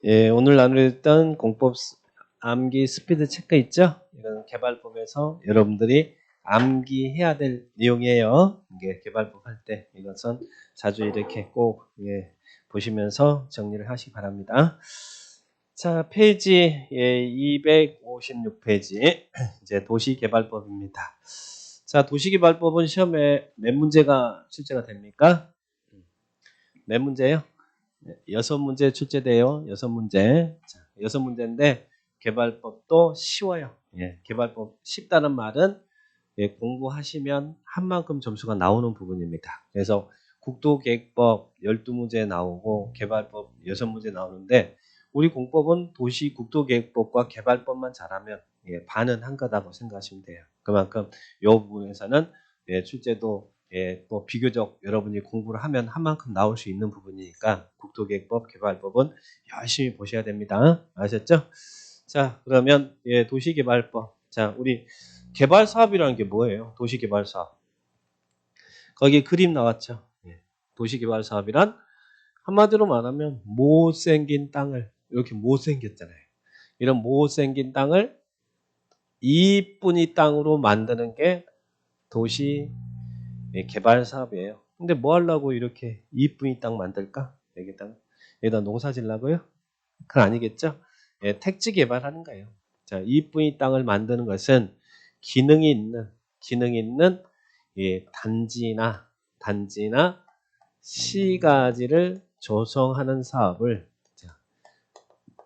예, 오늘 나누었던 공법 암기 스피드 체크 있죠? 이건 개발법에서 여러분들이 암기해야 될 내용이에요. 이게 개발법 할 때 이것은 자주 이렇게 꼭 보시면서 정리를 하시기 바랍니다. 자, 페이지 256페이지 이제 도시개발법입니다. 자, 도시개발법은 시험에 몇 문제가 출제가 됩니까? 몇 문제요? 6문제 출제돼요. 6문제. 자, 6문제인데 개발법도 쉬워요. 개발법 쉽다는 말은 공부하시면 한 만큼 점수가 나오는 부분입니다. 그래서 국토계획법 12문제 나오고 개발법 6문제 나오는데 우리 공법은 도시 국토계획법과 개발법만 잘하면 반은 한 거다고 생각하시면 돼요. 그만큼 이 부분에서는 출제도 또 비교적 여러분이 공부를 하면 한 만큼 나올 수 있는 부분이니까 국토계획법, 개발법은 열심히 보셔야 됩니다. 아셨죠? 자, 그러면 도시개발법. 자, 우리 개발사업이라는 게 뭐예요? 도시개발사업. 거기 그림 나왔죠? 도시개발사업이란 한마디로 말하면 못생긴 땅을 이렇게 못생겼잖아요. 이런 못생긴 땅을 이쁜 이 땅으로 만드는 게 도시 개발 사업이에요. 근데 뭐 하려고 이렇게 이쁜 이 땅 만들까? 여기다 농사 지려고요? 그건 아니겠죠? 택지 개발하는 거예요. 자, 이쁜 이 땅을 만드는 것은 기능이 있는 단지나 시가지를 조성하는 사업을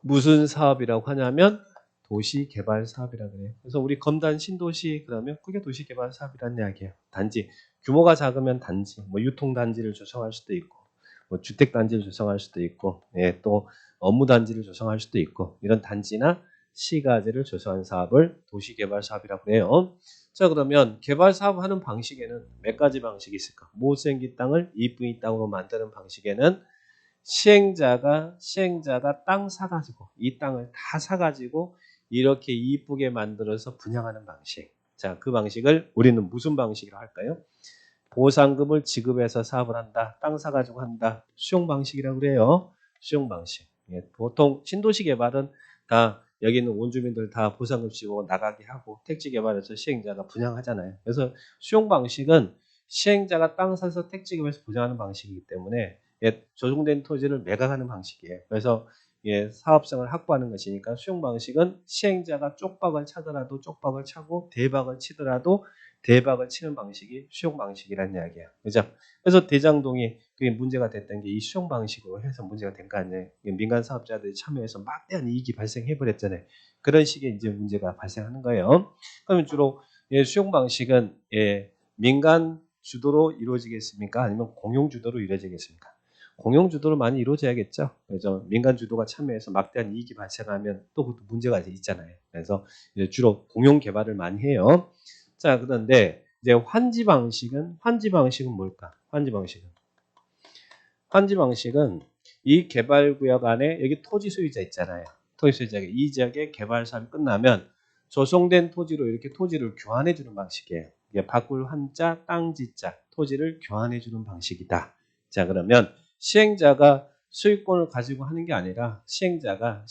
무슨 사업이라고 하냐면 도시개발 사업이라고 해요. 그래서 우리 검단 신도시 그러면 그게 도시개발 사업이라는 이야기예요. 단지 규모가 작으면 단지, 뭐 유통단지를 조성할 수도 있고, 뭐 주택단지를 조성할 수도 있고, 또 업무단지를 조성할 수도 있고, 이런 단지나 시가지를 조성하는 사업을 도시개발 사업이라고 해요. 자, 그러면 개발 사업하는 방식에는 몇 가지 방식이 있을까? 못생긴 땅을 이쁜 이 땅으로 만드는 방식에는 시행자가 땅 사가지고 이 땅을 다 사가지고 이렇게 이쁘게 만들어서 분양하는 방식. 자, 그 방식을 우리는 무슨 방식이라고 할까요? 보상금을 지급해서 사업을 한다. 땅 사가지고 한다. 수용 방식이라고 그래요. 수용 방식. 보통 신도시 개발은 다 여기 있는 원주민들 다 보상금 지고 나가게 하고 택지 개발에서 시행자가 분양하잖아요. 그래서 수용 방식은 시행자가 땅 사서 택지 개발에서 분양하는 방식이기 때문에 조성된 토지를 매각하는 방식이에요. 그래서 사업성을 확보하는 것이니까 수용 방식은 시행자가 쪽박을 차더라도 쪽박을 차고 대박을 치더라도 대박을 치는 방식이 수용 방식이라는 이야기예요. 그죠? 그래서 대장동이 그게 문제가 됐던 게 이 수용 방식으로 해서 문제가 된 거 아니에요. 민간 사업자들이 참여해서 막대한 이익이 발생해 버렸잖아요. 그런 식의 이제 문제가 발생하는 거예요. 그러면 주로 수용 방식은 민간 주도로 이루어지겠습니까? 아니면 공용 주도로 이루어지겠습니까? 공용 주도로 많이 이루어져야겠죠. 그래서 민간 주도가 참여해서 막대한 이익이 발생하면 또 그것도 문제가 있잖아요. 그래서 주로 공용 개발을 많이 해요. 자, 그런데 이제 환지 방식은 뭘까? 환지 방식은 이 개발 구역 안에 여기 토지 소유자 있잖아요. 토지 소유자가 이 지역의 개발 사업이 끝나면 조성된 토지로 이렇게 토지를 교환해 주는 방식이에요. 이게 바꿀 한자, 땅지자, 토지를 교환해 주는 방식이다. 자, 그러면 시행자가 소유권을 가지고 하는 게 아니라 시행자가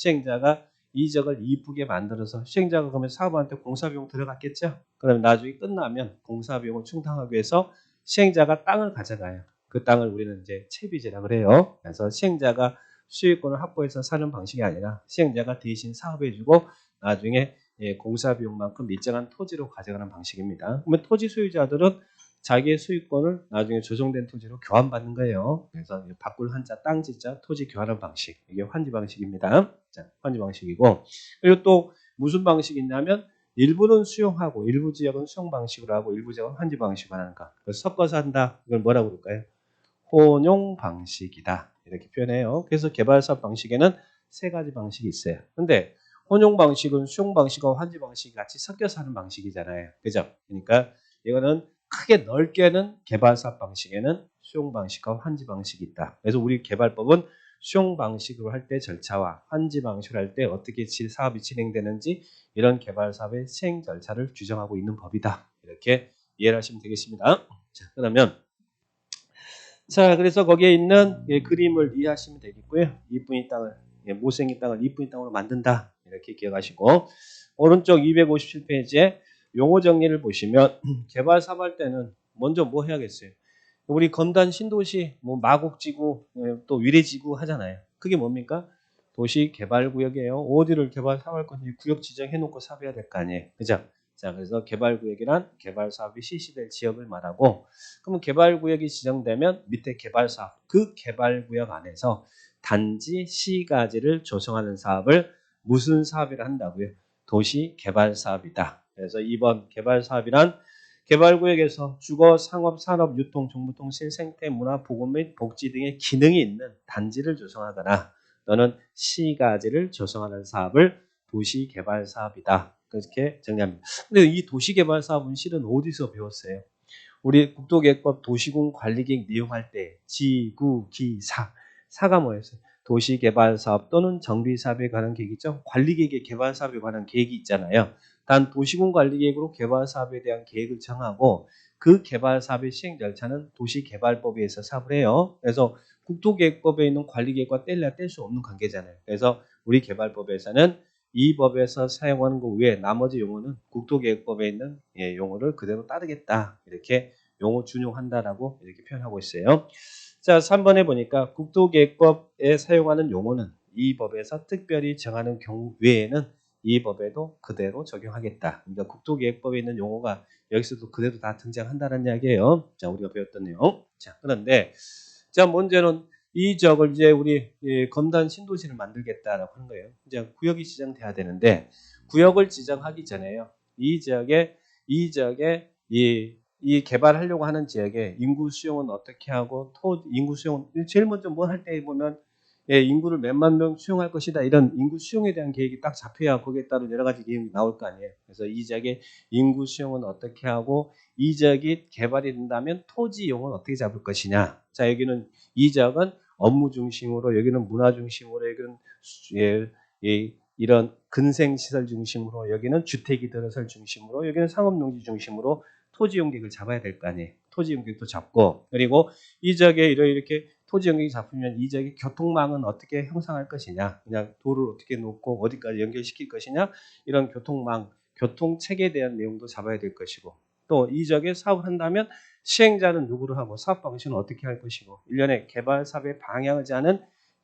이 지역을 이쁘게 만들어서 시행자가 그러면 사업한테 공사비용 들어갔겠죠? 그러면 나중에 끝나면 공사비용을 충당하기 위해서 시행자가 땅을 가져가요. 그 땅을 우리는 이제 채비제라 그래요. 그래서 시행자가 수익권을 확보해서 사는 방식이 아니라 시행자가 대신 사업해주고 나중에 공사비용만큼 일정한 토지로 가져가는 방식입니다. 그러면 토지 소유자들은 자기의 수익권을 나중에 조성된 토지로 교환받는 거예요. 그래서 바꿀 한자, 땅지자, 토지 교환하는 방식. 이게 환지 방식입니다. 자, 환지 방식이고. 그리고 또 무슨 방식이 있냐면 일부는 수용하고 일부 지역은 수용 방식으로 하고 일부 지역은 환지 방식으로 하는 거. 그래서 섞어서 한다. 이걸 뭐라고 그럴까요? 혼용 방식이다. 이렇게 표현해요. 그래서 개발사업 방식에는 세 가지 방식이 있어요. 근데 혼용 방식은 수용 방식과 환지 방식이 같이 섞여서 하는 방식이잖아요. 그죠? 그러니까 이거는 크게 넓게는 개발사업 방식에는 수용 방식과 환지 방식이 있다. 그래서 우리 개발법은 수용 방식으로 할 때 절차와 환지 방식으로 할 때 어떻게 사업이 진행되는지 이런 개발사업의 시행 절차를 규정하고 있는 법이다. 이렇게 이해를 하시면 되겠습니다. 자, 그러면 자, 그래서 거기에 있는 그림을 이해하시면 되겠고요. 이쁜 이 땅을 못생긴 땅을 이쁜 땅으로 만든다. 이렇게 기억하시고 오른쪽 257페이지에 용어 정리를 보시면 개발 사업 할 때는 먼저 뭐 해야겠어요? 우리 검단 신도시 뭐 마곡지구 또 위례지구 하잖아요. 그게 뭡니까? 도시개발구역이에요. 어디를 개발 사업할 건지 구역 지정해 놓고 사업해야 될 거 아니에요. 그죠? 자, 그래서 개발구역이란 개발 사업이 실시될 지역을 말하고 그러면 개발구역이 지정되면 밑에 개발사업 그 개발구역 안에서 단지 시가지를 조성하는 사업을 무슨 사업이라 한다고요? 도시개발사업이다. 그래서 2번 개발사업이란 개발구역에서 주거, 상업, 산업, 유통, 정보통신, 생태, 문화, 보건 및 복지 등의 기능이 있는 단지를 조성하거나 또는 시가지를 조성하는 사업을 도시개발사업이다. 그렇게 정리합니다. 근데 이 도시개발사업은 실은 어디서 배웠어요? 우리 국토계획법 도시군관리계획 내용할 때 지구, 기, 사가 뭐였어요? 도시개발사업 또는 정비사업에 관한 계획이죠. 관리계획에 개발사업에 관한 계획이 있잖아요. 단 도시군관리계획으로 개발사업에 대한 계획을 정하고 그 개발사업의 시행 절차는 도시개발법에 의해서 사업을 해요. 그래서 국토계획법에 있는 관리계획과 뗄래야 뗄 수 없는 관계잖아요. 그래서 우리 개발법에서는 이 법에서 사용하는 것 외에 나머지 용어는 국토계획법에 있는 용어를 그대로 따르겠다. 이렇게 용어 준용한다라고 이렇게 표현하고 있어요. 자, 3번에 보니까 국토계획법에 사용하는 용어는 이 법에서 특별히 정하는 경우 외에는 이 법에도 그대로 적용하겠다. 그러니까 국토계획법에 있는 용어가 여기서도 그대로 다 등장한다는 이야기예요. 자, 우리가 배웠던 내용. 자, 그런데 자, 문제는 이 지역을 이제 우리 검단 신도시를 만들겠다라고 하는 거예요. 이제 구역이 지정돼야 되는데 구역을 지정하기 전에요. 이 지역에 이 개발하려고 하는 지역에 인구 수용은 어떻게 하고 인구 수용은 제일 먼저 뭘 할 때 보면 인구를 몇만 명 수용할 것이다. 이런 인구 수용에 대한 계획이 딱 잡혀야 거기에 따른 여러 가지 계획이 나올 거 아니에요. 그래서 이 지역의 인구 수용은 어떻게 하고 이 지역이 개발이 된다면 토지 이용은 어떻게 잡을 것이냐. 자, 여기는 이 지역은 업무 중심으로, 여기는 문화 중심으로, 여기는 이런 근생시설 중심으로, 여기는 주택이 들어설 중심으로, 여기는 상업용지 중심으로 토지 용객을 잡아야 될 거 아니에요. 토지 용객도 잡고 그리고 이 지역에 이렇게 토지 용객이 잡히면 이 지역의 교통망은 어떻게 형성할 것이냐, 그냥 도를 어떻게 놓고 어디까지 연결시킬 것이냐, 이런 교통망, 교통체계에 대한 내용도 잡아야 될 것이고 또 이 지역에 사업을 한다면 시행자는 누구로 하고 사업 방식은 어떻게 할 것이고 일련의 개발 사업의 방향을 제하는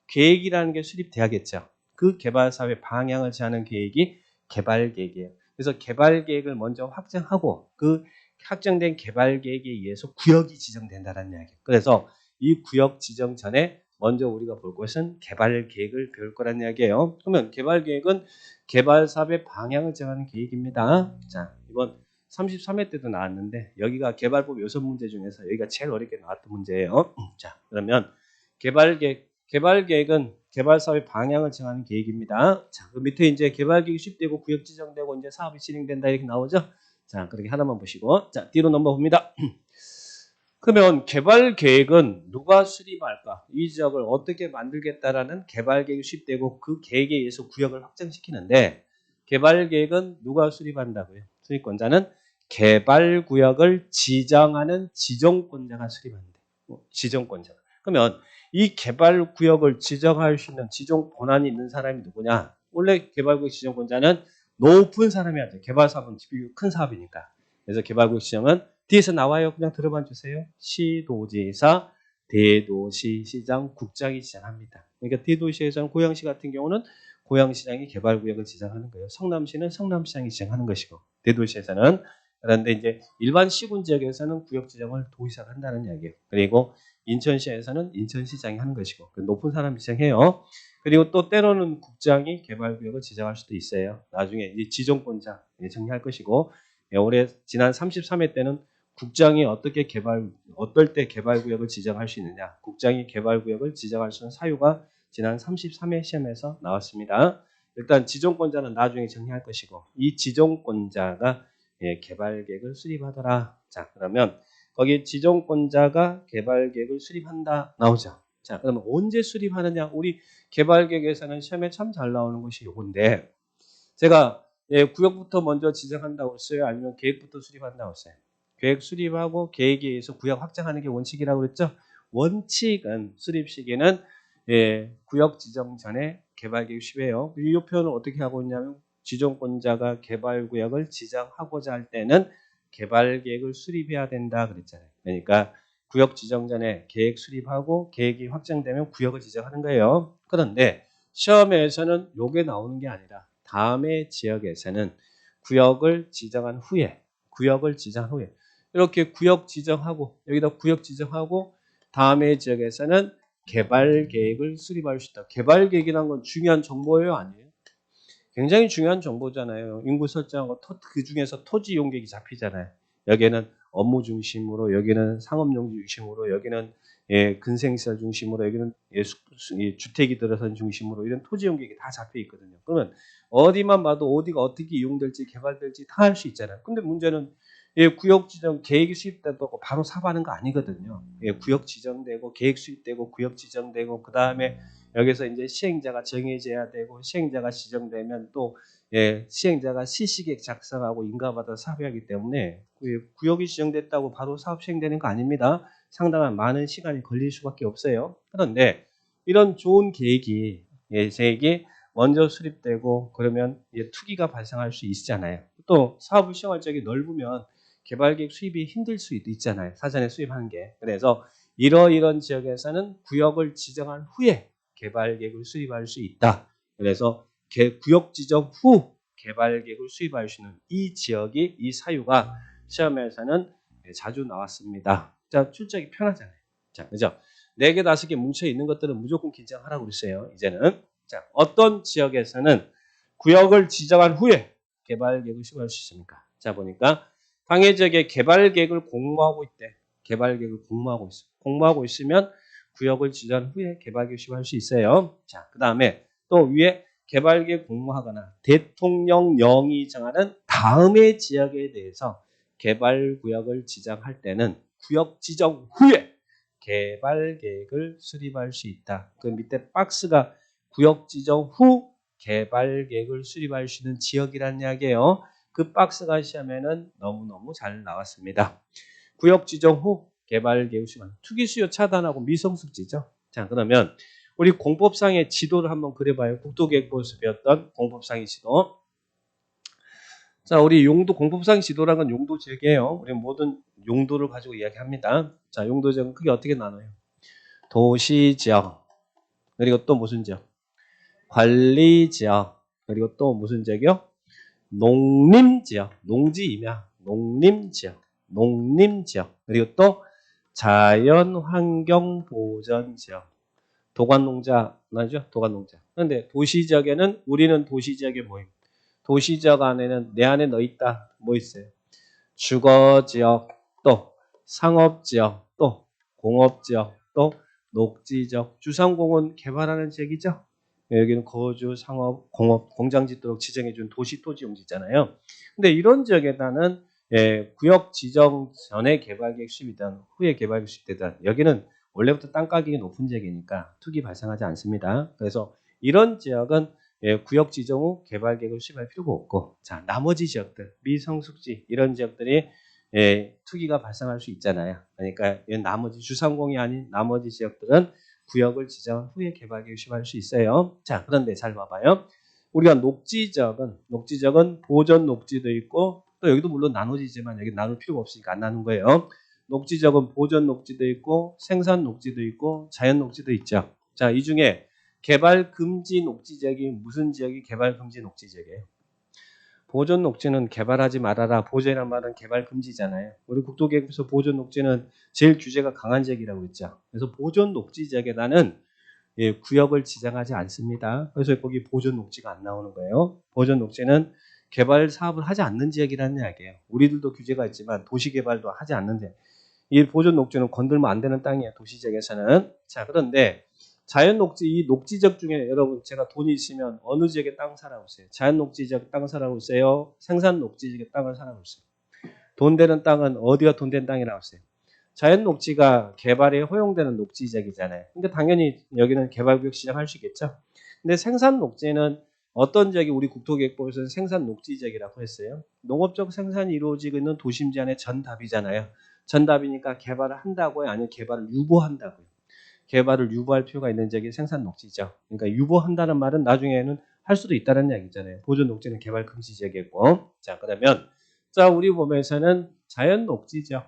계획이라는 게 수립돼야겠죠. 그 개발 사업의 방향을 제하는 계획이 개발 계획이에요. 그래서 개발 계획을 먼저 확정하고 그 확정된 개발 계획에 의해서 구역이 지정된다는 이야기예요. 그래서 이 구역 지정 전에 먼저 우리가 볼 것은 개발 계획을 배울 거란 이야기예요. 그러면 개발 계획은 개발 사업의 방향을 정하는 계획입니다. 자, 이번 33회 때도 나왔는데 여기가 개발법 6문제 중에서 여기가 제일 어렵게 나왔던 문제예요. 자, 그러면 개발 계획은 개발 사업의 방향을 정하는 계획입니다. 자, 그 밑에 이제 개발 계획이 수립되고 구역 지정되고 이제 사업이 진행된다 이렇게 나오죠. 자, 그렇게 하나만 보시고 자, 뒤로 넘어가 봅니다. 그러면 개발 계획은 누가 수립할까? 이 지역을 어떻게 만들겠다라는 개발 계획이 수립되고 그 계획에 의해서 구역을 확정시키는데 개발 계획은 누가 수립한다고요? 수립권자는 개발 구역을 지정하는 지정권자가 수립한대. 지정권자. 그러면 이 개발 구역을 지정할 수 있는 지정 권한이 있는 사람이 누구냐? 원래 개발구역 지정권자는 높은 사람이 하죠. 개발 사업은 큰 사업이니까. 그래서 개발구역 지정은 뒤에서 나와요. 그냥 들어봐 주세요. 시도지사, 대도시, 시장, 국장이 지정합니다. 그러니까 대도시에서는 고양시 같은 경우는 고양시장이 개발구역을 지정하는 거예요. 성남시는 성남시장이 지정하는 것이고 대도시에서는 그런데 이제 일반 시군 지역에서는 구역 지정을 도지사가 한다는 이야기예요. 그리고 인천시에서는 인천시장이 하는 것이고 높은 사람이 지정해요. 그리고 또 때로는 국장이 개발구역을 지정할 수도 있어요. 나중에 이 지정권자 정리할 것이고 올해 지난 33회 때는 국장이 어떨 때 개발구역을 지정할 수 있느냐, 국장이 개발구역을 지정할 수 있는 사유가 지난 33회 시험에서 나왔습니다. 일단 지정권자는 나중에 정리할 것이고 이 지정권자가 개발계획을 수립하더라. 자, 그러면 거기 지정권자가 개발계획을 수립한다 나오죠. 자, 그러면 언제 수립하느냐? 우리 개발계획에서는 시험에 참 잘 나오는 것이 요건데 제가 구역부터 먼저 지정한다고 했어요? 아니면 계획부터 수립한다고 했어요? 계획 수립하고 계획에 의해서 구역 확정하는 게 원칙이라고 그랬죠? 원칙은 수립 시기는 구역 지정 전에 개발계획 수립해요. 이 표현을 어떻게 하고 있냐면 지정권자가 개발구역을 지정하고자 할 때는 개발계획을 수립해야 된다 그랬잖아요. 그러니까 구역 지정 전에 계획 수립하고 계획이 확정되면 구역을 지정하는 거예요. 그런데 시험에서는 요게 나오는 게 아니라 다음의 지역에서는 구역을 지정한 후에 이렇게 구역 지정하고 여기다 구역 지정하고 다음의 지역에서는 개발 계획을 수립할 수 있다. 개발 계획이라는 건 중요한 정보예요, 아니에요? 굉장히 중요한 정보잖아요. 인구 설정하고 그 중에서 토지 이용 계획이 잡히잖아요. 여기는 업무 중심으로, 여기는 상업 용지 중심으로, 여기는 근생시설 중심으로, 여기는 주택이 들어선 중심으로 이런 토지 이용 계획이 다 잡혀 있거든요. 그러면 어디만 봐도 어디가 어떻게 이용될지 개발될지 다 할 수 있잖아요. 근데 문제는 구역 지정 계획이 수립되고 바로 사업하는 거 아니거든요. 구역 지정되고 계획 수립되고 구역 지정되고 그 다음에 여기서 이제 시행자가 정해져야 되고 시행자가 지정되면 또 시행자가 실시계획 작성하고 인가받아 사업하기 때문에 구역이 지정됐다고 바로 사업 시행되는 거 아닙니다. 상당한 많은 시간이 걸릴 수밖에 없어요. 그런데 이런 좋은 계획이 먼저 수립되고 그러면 투기가 발생할 수 있잖아요. 또 사업을 시행할 적이 넓으면 개발계획 수립이 힘들 수도 있잖아요. 사전에 수립하는 게. 그래서 이런 지역에서는 구역을 지정한 후에 개발계획을 수립할 수 있다. 그래서 구역 지정 후 개발계획을 수립할 수 있는 이 지역이 이 사유가 시험에서는 자주 나왔습니다. 자, 출제하기 편하잖아요. 자, 그죠? 4개, 5개 뭉쳐 있는 것들은 무조건 긴장하라고 그랬어요. 이제는 자, 어떤 지역에서는 구역을 지정한 후에 개발계획을 수립할 수 있습니까? 자, 보니까 당해 지역에 개발계획을 공모하고 있대. 개발계획을 공모하고 있어. 공모하고 있으면 구역을 지정 후에 개발계획 수립할 수 있어요. 자, 그 다음에 또 위에 개발계획 공모하거나 대통령령이 정하는 다음의 지역에 대해서 개발구역을 지정할 때는 구역 지정 후에 개발계획을 수립할 수 있다. 그 밑에 박스가 구역 지정 후 개발계획을 수립할 수 있는 지역이라는 이야기예요. 그 박스가 시험에는 너무너무 잘 나왔습니다. 구역 지정 후 개발계획 수립. 투기 수요 차단하고 미성숙지죠. 자, 그러면 우리 공법상의 지도를 한번 그려봐요. 국토계획부에서 배웠던 공법상의 지도. 자, 우리 용도 공법상 지도라는 건 용도 지역이에요. 우리 모든 용도를 가지고 이야기합니다. 자, 용도 지역은 크게 어떻게 나눠요? 도시 지역, 그리고 또 무슨 지역? 관리 지역, 그리고 또 무슨 지역이요? 농림 지역, 농지임야, 농림 지역, 그리고 또 자연환경 보전 지역, 도관농자 나죠? 도관농자. 그런데 도시 지역에는 우리는 도시 지역에 모임. 도시 지역 안에는 내 안에 넣어 있다. 뭐 있어요? 주거 지역, 또 상업 지역, 또 공업 지역, 또 녹지 지역. 주상공은 개발하는 지역이죠. 여기는 거주, 상업, 공업, 공장 짓도록 지정해 준 도시 토지 용지 있잖아요. 근데 이런 지역에다는 구역 지정 전에 개발계획 수립이든 후에 개발계획 수립되든 여기는 원래부터 땅 가격이 높은 지역이니까 투기 발생하지 않습니다. 그래서 이런 지역은 구역 지정 후 개발계획을 수립할 필요가 없고, 자, 나머지 지역들, 미성숙지 이런 지역들이 투기가 발생할 수 있잖아요. 그러니까 나머지 주상공이 아닌 나머지 지역들은 구역을 지정 후에 개발계획 수립할 수 있어요. 자, 그런데 잘 봐봐요. 우리가 녹지 지역은 보전 녹지도 있고 또 여기도 물론 나눠지지만 여기 나눌 필요가 없으니까 안 나눈 거예요. 녹지 지역은 보전 녹지도 있고 생산 녹지도 있고 자연 녹지도 있죠. 자, 이 중에 개발 금지 녹지 지역이 무슨 지역이 개발 금지 녹지 지역이에요? 보전 녹지는 개발하지 말아라. 보전이란 말은 개발 금지잖아요. 우리 국토계획부에서 보전 녹지는 제일 규제가 강한 지역이라고 했죠. 그래서 보전 녹지 지역에다는 구역을 지정하지 않습니다. 그래서 거기 보전 녹지가 안 나오는 거예요. 보전 녹지는 개발 사업을 하지 않는 지역이라는 이야기예요. 우리들도 규제가 있지만 도시 개발도 하지 않는데 이 보전 녹지는 건들면 안 되는 땅이에요. 도시 지역에서는. 자, 그런데 자연 녹지, 이 녹지 지역 중에 여러분 제가 돈이 있으면 어느 지역에 땅 사라고 했어요? 자연 녹지 지역 땅 사라고 했어요? 생산 녹지 지역에 땅을 사라고 했어요? 돈 되는 땅은 어디가 돈 되는 땅이라고 했어요? 자연 녹지가 개발에 허용되는 녹지 지역이잖아요. 그러니까 당연히 여기는 개발구역 시작할 수 있겠죠. 근데 생산 녹지는 어떤 지역이 우리 국토계획법에서는 생산 녹지 지역이라고 했어요. 농업적 생산이 이루어지고 있는 도심지 안의 전답이잖아요. 전답이니까 개발을 한다고요? 아니면 개발을 유보한다고요? 개발을 유보할 필요가 있는 지역이 생산 녹지죠. 그러니까 유보한다는 말은 나중에는 할 수도 있다는 얘기잖아요. 보존 녹지는 개발 금지 지역이고. 자, 그러면 자, 우리 보면서는 자연 녹지죠.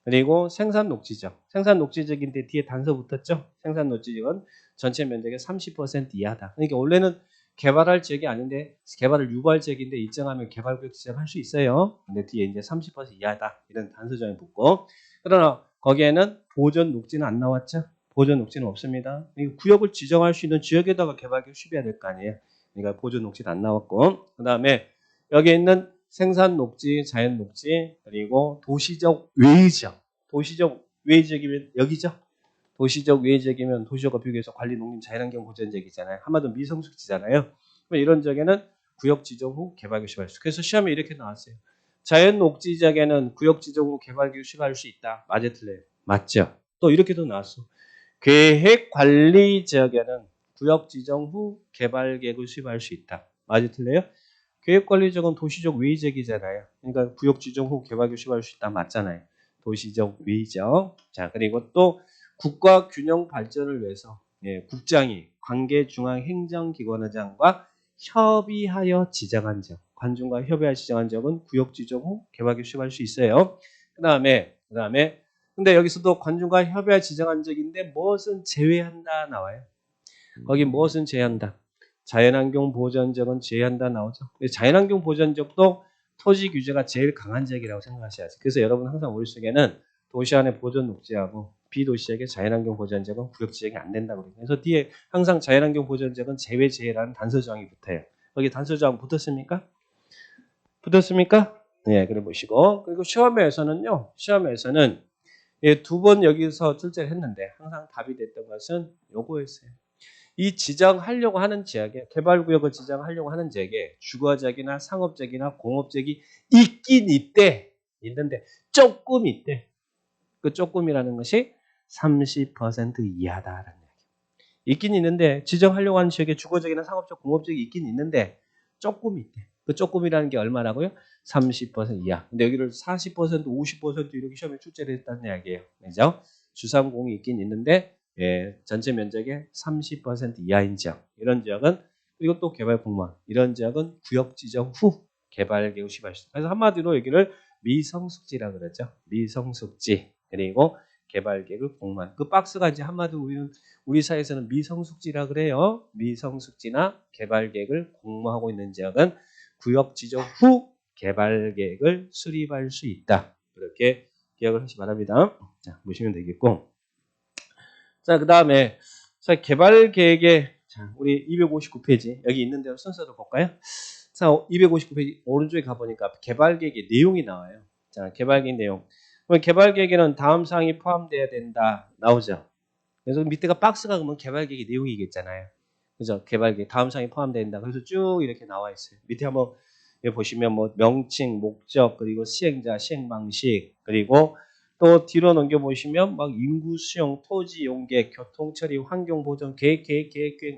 그리고 생산 녹지죠. 생산 녹지적인데 뒤에 단서 붙었죠. 생산 녹지적은 전체 면적의 30% 이하다. 그러니까 원래는 개발할 지역이 아닌데 개발을 유보할 지역인데 입증하면 개발구역 지정할 수 있어요. 근데 뒤에 이제 30% 이하다. 이런 단서점이 붙고. 그러나 거기에는 보존 녹지는 안 나왔죠. 보존 녹지는 없습니다. 구역을 지정할 수 있는 지역에다가 개발구역 수립해야 될 거 아니에요. 그러니까 보존 녹지는 안 나왔고. 그 다음에 여기에 있는 생산 녹지, 자연 녹지, 그리고 도시적 외지역. 도시적 외지역이면 여기죠. 도시적 외지역이면 도시적과 비교해서 관리 농림 자연환경 보전지역이잖아요. 한마디로 미성숙지잖아요. 이런 지역에는 구역 지정 후 개발구역 시발 수. 그래서 시험에 이렇게 나왔어요. 자연 녹지 지역에는 구역 지정 후 개발구역 시발할 수 있다. 맞아 틀려요? 맞죠. 또 이렇게도 나왔어. 계획 관리 지역에는 구역 지정 후 개발계획을 수립할 수 있다. 맞아 틀려요? 계획관리적은 도시적 외지역이잖아요. 그러니까 구역 지정 후 개발계획 수립할 수 있다. 맞잖아요. 도시적 외지역. 자, 그리고 또 국가 균형 발전을 위해서 국장이 관계중앙행정기관의장과 협의하여 지정한 지역, 관중과 협의하여 지정한 지역은 구역 지정 후 개발계획 수립할 수 있어요. 그다음에 근데 여기서도 관중과 협의하여 지정한 지역인데 무엇은 제외한다 나와요. 거기 무엇은 제외한다. 자연환경 보전지역은 제외한다 나오죠. 자연환경 보전지역도 토지 규제가 제일 강한 지역이라고 생각하셔야죠. 그래서 여러분 항상 머릿속에는 도시 안에 보존 녹지하고 비도시역의 자연환경 보전지역은 구역 지정이 안 된다고 그래요. 그래서 뒤에 항상 자연환경 보전지역은 제외라는 단서조항이 붙어요. 거기 단서조항 붙었습니까? 붙었습니까? 네, 그래 보시고. 그리고 시험에서는 두 번 여기서 출제를 했는데 항상 답이 됐던 것은 요거였어요. 이 지정하려고 하는 지역에 개발구역을 지정하려고 하는 지역에 주거지역이나 상업지역이나 공업지역이 있긴 있는데 조금 있대. 그 조금이라는 것이 30% 이하다라는 얘기. 있긴 있는데 지정하려고 하는 지역에 주거지역이나 상업지역, 공업지역이 있긴 있는데 조금 있대. 그 조금이라는 게 얼마라고요? 30% 이하. 근데 여기를 40%, 50% 이렇게 시험에 출제를 했다는 이야기예요. 그죠? 주상공이 있긴 있는데 전체 면적의 30% 이하인 지역. 이런 지역은 그리고 또 개발 공무원. 이런 지역은 구역 지정 후 개발 계획 시발 수. 그래서 한마디로 여기를 미성숙지라 그러죠. 미성숙지. 그리고 개발 계획 공무원. 그 박스가 이제 한마디로 우리 사회에서는 미성숙지라 그래요. 미성숙지나 개발 계획을 공모하고 있는 지역은 구역 지정 후 개발 계획을 수립할 수 있다. 그렇게 기억을 하시기 바랍니다. 자, 보시면 되겠고. 자, 그 다음에 개발 계획에 우리 259페이지 여기 있는 대로 순서도 볼까요? 자, 259페이지 오른쪽에 가보니까 개발 계획의 내용이 나와요. 자, 개발 계획 내용. 그럼 개발 계획에는 다음 사항이 포함되어야 된다 나오죠. 그래서 밑에가 박스가 그러면 개발 계획의 내용이겠잖아요. 그죠? 개발 계획 다음 사항이 포함된다. 그래서 쭉 이렇게 나와 있어요. 밑에 한번 여기 보시면 뭐 명칭, 목적, 그리고 시행자, 시행 방식, 그리고 또 뒤로 넘겨 보시면 막 인구 수용, 토지 용계, 교통 처리, 환경 보전, 계획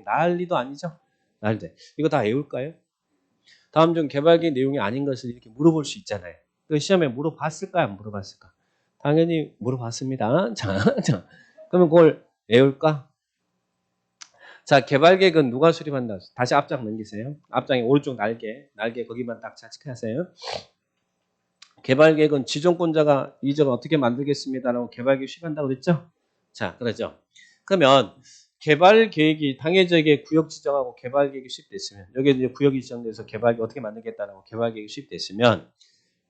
난리도 아니죠. 난리. 이거 다 외울까요? 다음 중 개발 계획 내용이 아닌 것을 이렇게 물어볼 수 있잖아요. 그 시험에 물어봤을까 안 물어봤을까? 당연히 물어봤습니다. 자, 그러면 그걸 외울까? 자, 개발 계획은 누가 수립한다? 다시 앞장 넘기세요. 앞장에 오른쪽 날개 거기만 딱 자측하세요. 개발 계획은 지정권자가 이 지역을 어떻게 만들겠습니다라고 개발 계획 수립한다고 그랬죠? 자, 그러죠. 그러면 개발 계획이 당해 지역에 구역 지정하고 개발 계획이 수립됐으면 여기 이제 구역이 지정돼서 개발 계획 어떻게 만들겠다라고 개발 계획이 수립됐으면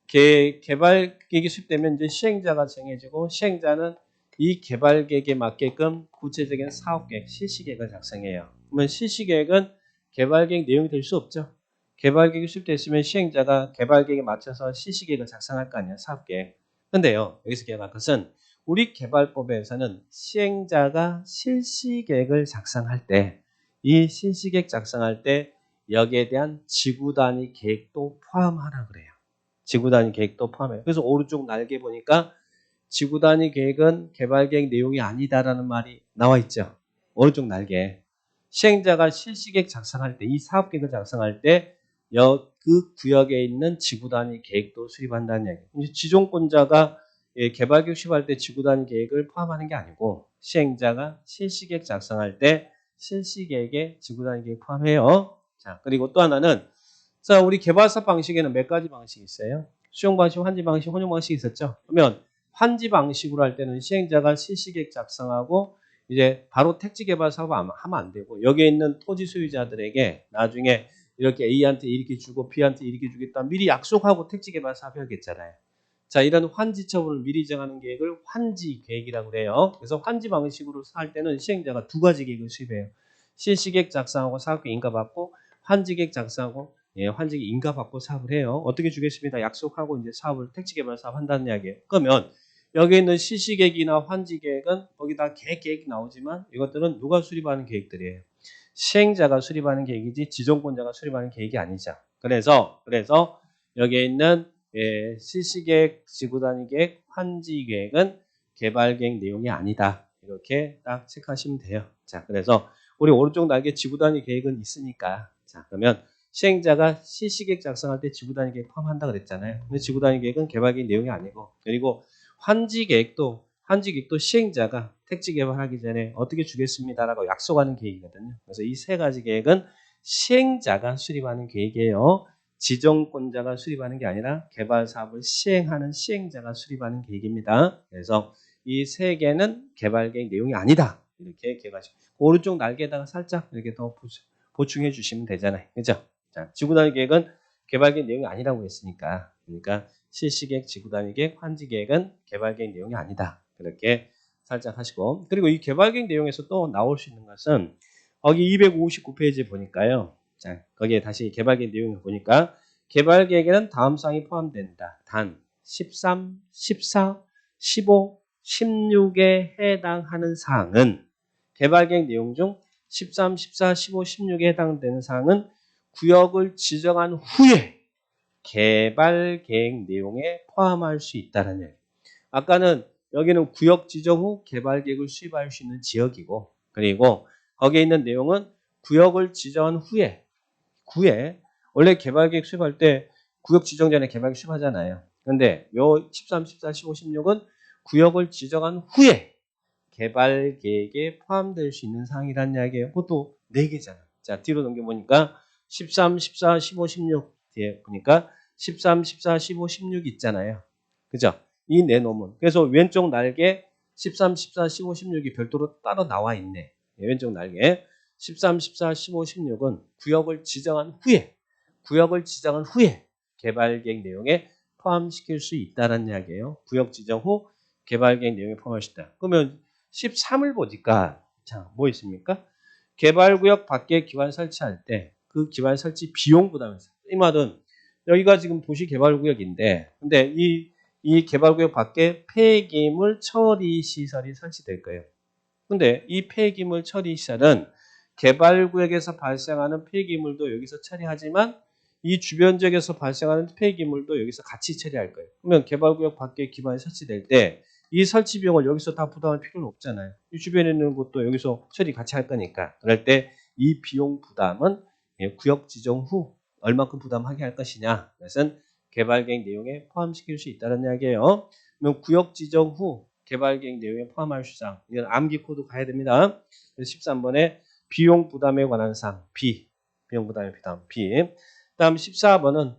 개발 계획이 수립되면 이제 시행자가 정해지고 시행자는 이 개발 계획에 맞게끔 구체적인 사업 계획, 실시 계획을 작성해요. 그러면 실시 계획은 개발 계획 내용이 될 수 없죠. 개발 계획이 수립됐으면 시행자가 개발 계획에 맞춰서 실시 계획을 작성할 거 아니에요. 사업 계획. 근데요. 여기서 기억할 것은 우리 개발법에서는 시행자가 실시 계획을 작성할 때 이 실시 계획 작성할 때 여기에 대한 지구 단위 계획도 포함하라 그래요. 지구 단위 계획도 포함해요. 그래서 오른쪽 날개 보니까 지구 단위 계획은 개발 계획 내용이 아니다라는 말이 나와 있죠. 오른쪽 날개. 시행자가 실시 계획 작성할 때, 이 사업 계획을 작성할 때 그 구역에 있는 지구 단위 계획도 수립한다는 얘기예요. 이제 지정권자가 개발계획 수립할 때 지구단위 계획을 포함하는 게 아니고 시행자가 실시계획 작성할 때 실시계획에 지구단위 계획 포함해요. 자, 그리고 또 하나는 자, 우리 개발사 방식에는 몇 가지 방식이 있어요? 수용 방식, 환지 방식, 혼용 방식이 있었죠. 그러면 환지 방식으로 할 때는 시행자가 실시계획 작성하고 이제 바로 택지 개발 사업 하면 안 되고 여기에 있는 토지 소유자들에게 나중에 이렇게 A한테 이렇게 주고 B한테 이렇게 주겠다 미리 약속하고 택지 개발 사업 해야겠잖아요. 자, 이런 환지 처분을 미리 정하는 계획을 환지 계획이라고 그래요. 그래서 환지 방식으로 할 때는 시행자가 두 가지 계획을 수립해요. 실시계획 작성하고 사업계획 인가받고 환지계획 작성하고 환지계획 인가받고 사업을 해요. 어떻게 주겠습니다. 약속하고 이제 사업을 택지개발 사업 한다는 이야기예요. 그러면 여기 있는 실시계획이나 환지계획은 거기다 계획이 나오지만 이것들은 누가 수립하는 계획들이에요. 시행자가 수립하는 계획이지 지정권자가 수립하는 계획이 아니죠. 그래서 여기에 있는 실시계획, 지구단위계획, 환지계획은 개발계획 내용이 아니다. 이렇게 딱 체크하시면 돼요. 자, 그래서 우리 오른쪽 날개 지구단위 계획은 있으니까 자, 그러면 시행자가 실시계획 작성할 때 지구단위 계획 포함한다 그랬잖아요. 근데 지구단위 계획은 개발계획 내용이 아니고 그리고 환지계획도 시행자가 택지 개발하기 전에 어떻게 주겠습니다라고 약속하는 계획이거든요. 그래서 이 세 가지 계획은 시행자가 수립하는 계획이에요. 지정권자가 수립하는 게 아니라 개발 사업을 시행하는 시행자가 수립하는 계획입니다. 그래서 이 세 개는 개발 계획 내용이 아니다. 이렇게 기억하시고 오른쪽 날개에다가 살짝 이렇게 더 보충해 주시면 되잖아요. 그죠? 자, 지구단위 계획은 개발 계획 내용이 아니라고 했으니까 그러니까 실시계획, 지구단위계획, 환지계획은 개발계획 내용이 아니다. 그렇게 살짝 하시고 그리고 이 개발계획 내용에서 또 나올 수 있는 것은 여기 259페이지에 보니까요. 자, 거기에 다시 개발계획 내용을 보니까 개발계획에는 다음 사항이 포함된다. 단 13, 14, 15, 16에 해당하는 사항은 개발계획 내용 중 13, 14, 15, 16에 해당되는 사항은 구역을 지정한 후에 개발 계획 내용에 포함할 수 있다는 얘기. 아까는 여기는 구역 지정 후 개발 계획을 수립할 수 있는 지역이고 그리고 거기에 있는 내용은 구역을 지정한 후에 원래 개발 계획 수립할 때 구역 지정 전에 개발 계획 수립하잖아요. 근데 요 13, 14, 15, 16은 구역을 지정한 후에 개발 계획에 포함될 수 있는 사항이라는 이야기예요. 그것도 4개잖아. 자, 뒤로 넘겨보니까 13, 14, 15, 16 뒤에 보니까 13, 14, 15, 16 있잖아요. 그죠? 이 내놓으면. 그래서 왼쪽 날개 13, 14, 15, 16이 별도로 따로 나와 있네. 왼쪽 날개 13, 14, 15, 16은 구역을 지정한 후에 개발 계획 내용에 포함시킬 수 있다는 이야기예요. 구역 지정 후 개발 계획 내용에 포함할 수 있다. 그러면 13을 보니까 자, 뭐 있습니까? 개발구역 밖에 기반 설치할 때 그 기반 설치 비용 부담에서 이 말은 여기가 지금 도시개발구역인데 근데 이 개발구역 밖에 폐기물 처리 시설이 설치될 거예요. 근데 이 폐기물 처리 시설은 개발구역에서 발생하는 폐기물도 여기서 처리하지만 이 주변 지역에서 발생하는 폐기물도 여기서 같이 처리할 거예요. 그러면 개발구역 밖에 기반이 설치될 때 이 설치 비용을 여기서 다 부담할 필요는 없잖아요. 이 주변에 있는 것도 여기서 처리 같이 할 거니까. 그럴 때 이 비용 부담은 구역 지정 후 얼마큼 부담하게 할 것이냐. 그것은 개발계획 내용에 포함시킬 수 있다는 이야기예요. 그러면 구역 지정 후 개발계획 내용에 포함할 수상. 이건 암기 코드 가야 됩니다. 13번에 비용 부담에 관한 사항 B. 비용 부담의 부담 B. 다음 14번은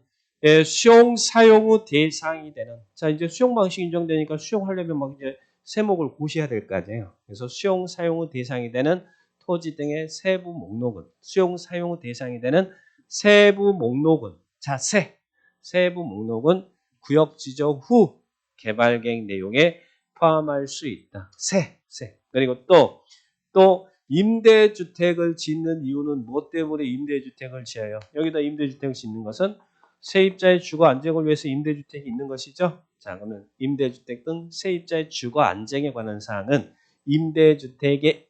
수용 사용 후 대상이 되는. 자, 이제 수용 방식 인정되니까 수용하려면 막 이제 세목을 고시해야 될 거 아니에요. 그래서 수용 사용 후 대상이 되는 토지 등의 세부 목록은 수용 사용 후 대상이 되는 세부 목록은 자, 세부 목록은 구역 지정 후 개발 계획 내용에 포함할 수 있다. 그리고 또 임대주택을 짓는 이유는 무엇 때문에 임대주택을 지어요? 여기다 임대주택을 짓는 것은 세입자의 주거 안정을 위해서 임대주택이 있는 것이죠. 자, 그러면 임대주택 등 세입자의 주거 안정에 관한 사항은 임대주택의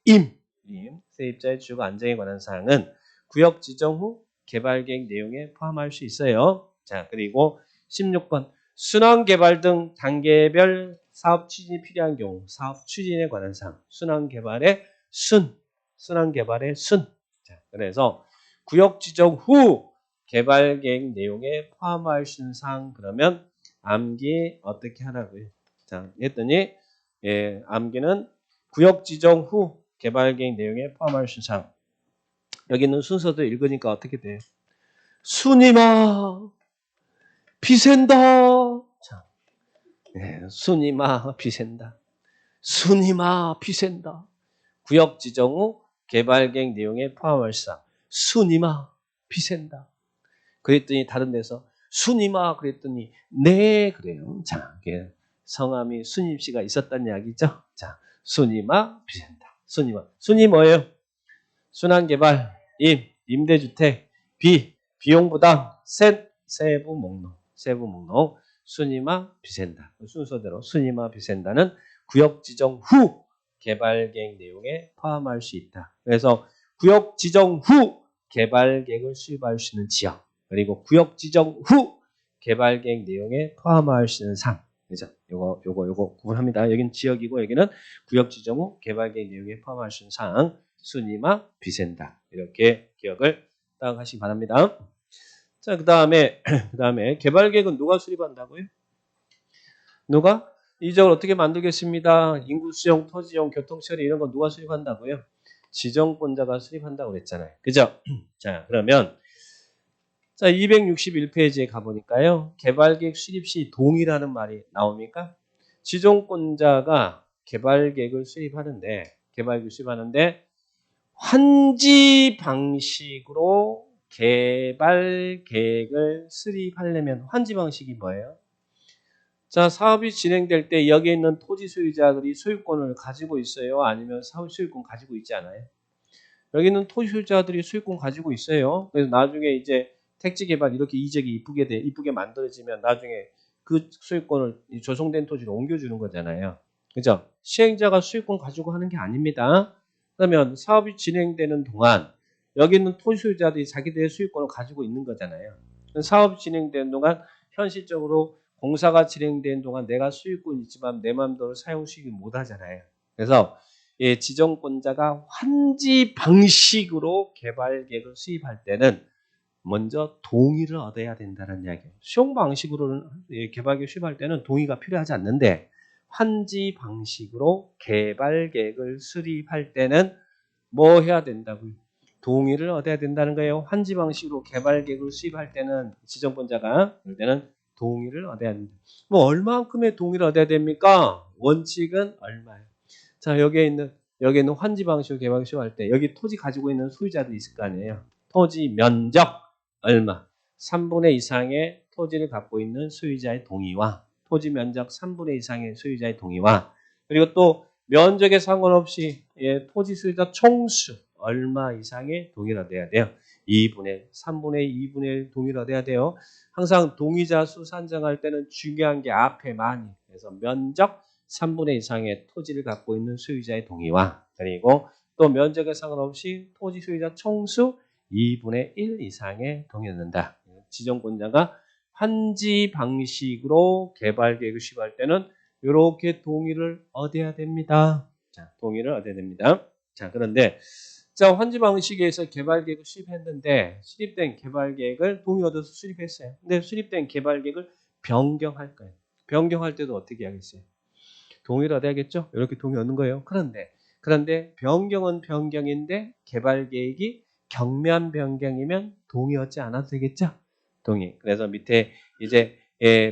세입자의 주거 안정에 관한 사항은 구역 지정 후 개발계획 내용에 포함할 수 있어요. 자, 그리고 16번 순환개발 등 단계별 사업 추진이 필요한 경우 사업 추진에 관한 사항 순환개발의 순. 자, 그래서 구역 지정 후 개발 계획 내용에 포함할 수 있는 사항 그러면 암기 어떻게 하라고요? 자, 했더니 암기는 구역 지정 후 개발 계획 내용에 포함할 수 사항. 여기 있는 순서도 읽으니까 어떻게 돼요? 순이마 비샌다. 자, 순이마 비샌다. 순이마 비샌다. 구역 지정 후 개발 계획 내용에 포함할 사항. 순이마 비샌다. 그랬더니 다른 데서 순이마 그랬더니 네 그래요. 자, 이게 성함이 순임 씨가 있었다는 이야기죠. 자, 순이마 비샌다. 순이마. 순이 뭐예요? 순환개발, 임대주택, 비용 부담, 세부 목록, 순이마 비샌다. 순서대로 순이마 비샌다는 구역 지정 후 개발 계획 내용에 포함할 수 있다. 그래서 구역 지정 후 개발 계획을 수립할 수 있는 지역, 그리고 구역 지정 후 개발 계획 내용에 포함할 수 있는 상. 그죠? 요거 구분합니다. 여기는 지역이고 여기는 구역 지정 후 개발 계획 내용에 포함할 수 있는 상. 순이마 비샌다. 이렇게 기억을 딱 하시기 바랍니다. 자, 그다음에 개발 계획은 누가 수립한다고요? 누가? 이적을 어떻게 만들겠습니다. 인구 수용, 토지 이용, 교통 처리 이런 거 누가 수립한다고요? 지정권자가 수립한다고 그랬잖아요. 그죠? 자, 그러면 자, 261페이지에 가보니까요. 개발계획 수립 시 동의라는 말이 나옵니까? 지정권자가 개발계획을 수립하는데 환지 방식으로 개발 계획을 수립하려면 환지 방식이 뭐예요? 자, 사업이 진행될 때 여기에 있는 토지 소유자들이 소유권을 가지고 있어요? 아니면 사업 소유권 가지고 있지 않아요? 여기는 토지 소유자들이 소유권 가지고 있어요. 그래서 나중에 이제 택지 개발 이렇게 이적이 이쁘게 만들어지면 나중에 그 소유권을 조성된 토지로 옮겨주는 거잖아요. 그죠? 시행자가 소유권 가지고 하는 게 아닙니다. 그러면 사업이 진행되는 동안 여기 있는 토지 소유자들이 자기들의 소유권을 가지고 있는 거잖아요. 사업이 진행되는 동안 현실적으로 공사가 진행되는 동안 내가 소유권이 있지만 내 마음대로 사용 수익을 못 하잖아요. 그래서 지정권자가 환지 방식으로 개발 계획을 수립할 때는 먼저 동의를 얻어야 된다는 이야기예요. 수용 방식으로는 개발 계획 수립할 때는 동의가 필요하지 않는데 환지 방식으로 개발 계획을 수립할 때는 뭐 해야 된다고요? 동의를 얻어야 된다는 거예요. 환지 방식으로 개발 계획을 수립할 때는 지정권자가 그럴 때는 동의를 얻어야 된다. 뭐 얼마만큼의 동의를 얻어야 됩니까? 원칙은 얼마예요? 자, 여기에 있는 환지 방식으로 개발 수립할 때 여기 토지 가지고 있는 소유자들이 있을 거 아니에요. 토지 면적 얼마? 3분의 이상의 토지를 갖고 있는 소유자의 동의와 토지 면적 3분의 이상의 소유자의 동의와 그리고 또 면적에 상관없이 토지 소유자 총수 얼마 이상의 동의를 얻어야 돼요. 3분의 2분의 1 동의를 얻어야 돼요. 항상 동의자 수 산정할 때는 중요한 게 앞에 많이 그래서 면적 3분의 이상의 토지를 갖고 있는 소유자의 동의와 그리고 또 면적에 상관없이 토지 소유자 총수 2분의 1 이상의 동의를 얻는다. 지정권자가 환지 방식으로 개발 계획을 수립할 때는 이렇게 동의를 얻어야 됩니다. 자, 동의를 얻어야 됩니다. 자, 그런데 자, 환지 방식에서 개발 계획을 수립했는데 수립된 개발 계획을 동의 얻어서 수립했어요. 근데 수립된 개발 계획을 변경할 거예요. 변경할 때도 어떻게 하겠어요? 동의를 얻어야겠죠? 이렇게 동의 얻는 거예요. 그런데 변경은 변경인데 개발 계획이 경미한 변경이면 동의 얻지 않아도 되겠죠? 동의. 그래서 밑에 이제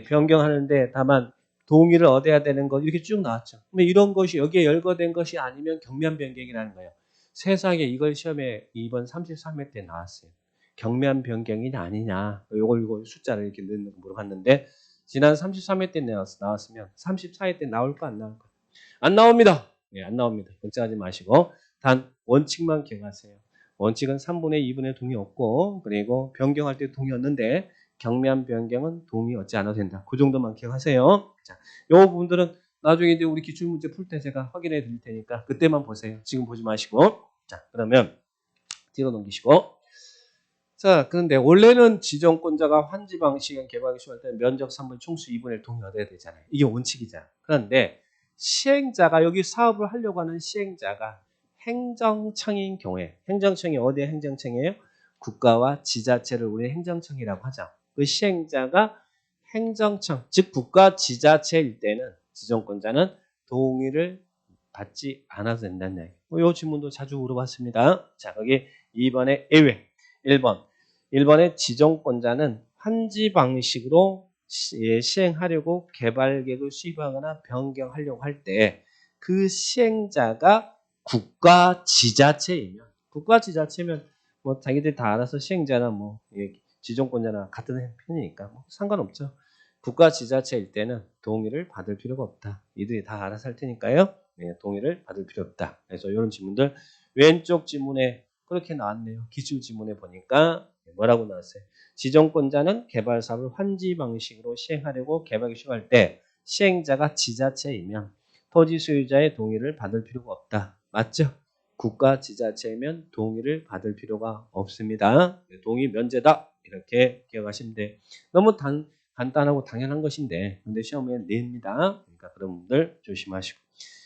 변경하는데 다만 동의를 얻어야 되는 거 이렇게 쭉 나왔죠. 그러면 이런 것이 여기에 열거된 것이 아니면 경미한 변경이라는 거예요. 세상에 이걸 시험에 이번 33회 때 나왔어요. 경미한 변경이냐 아니냐. 이걸 숫자를 이렇게 넣는 물어봤는데 지난 33회 때 나왔으면 34회 때 나올까 안 나올까? 안 나옵니다. 안 나옵니다. 걱정하지 마시고 단 원칙만 기억하세요. 원칙은 3분의 2분의 동의 없고 그리고 변경할 때 동의 얻는데 경미한 변경은 동의 얻지 않아도 된다. 그 정도만 기억하세요. 자, 요 부분들은 나중에 이제 우리 기출문제 풀 때 제가 확인해 드릴 테니까 그때만 보세요. 지금 보지 마시고. 자, 그러면 뒤로 넘기시고. 자, 그런데 원래는 지정권자가 환지 방식의 개발 수할 때 면적 3분 총수 2분의 1 동의 얻어야 되잖아요. 이게 원칙이잖아요. 그런데 시행자가 여기 사업을 하려고 하는 시행자가 행정청인 경우에 행정청이 어디에 행정청이에요? 국가와 지자체를 우리 행정청이라고 하죠. 그 시행자가 행정청, 즉 국가 지자체일 때는 지정권자는 동의를 받지 않아도 된다는 얘기. 이 질문도 자주 물어봤습니다. 자, 거기 2번의 예외. 1번의 지정권자는 환지 방식으로 시행하려고 개발 계획을 수립하거나 변경하려고 할 때 그 시행자가 국가 지자체이면, 국가 지자체면 뭐 자기들 다 알아서 시행자나 뭐 지정권자나 같은 편이니까 뭐 상관없죠. 국가 지자체일 때는 동의를 받을 필요가 없다. 이들이 다 알아서 할 테니까요. 동의를 받을 필요 없다. 그래서 이런 질문들 왼쪽 지문에 그렇게 나왔네요. 기출 지문에 보니까 뭐라고 나왔어요? 지정권자는 개발 사업을 환지 방식으로 시행하려고 개발 시행할 때 시행자가 지자체이면 토지 소유자의 동의를 받을 필요가 없다. 맞죠? 국가 지자체이면 동의를 받을 필요가 없습니다. 동의 면제다. 이렇게 기억하시면 돼요. 너무 간단하고 당연한 것인데 근데 시험에 냅니다. 그러니까 그런 분들 조심하시고.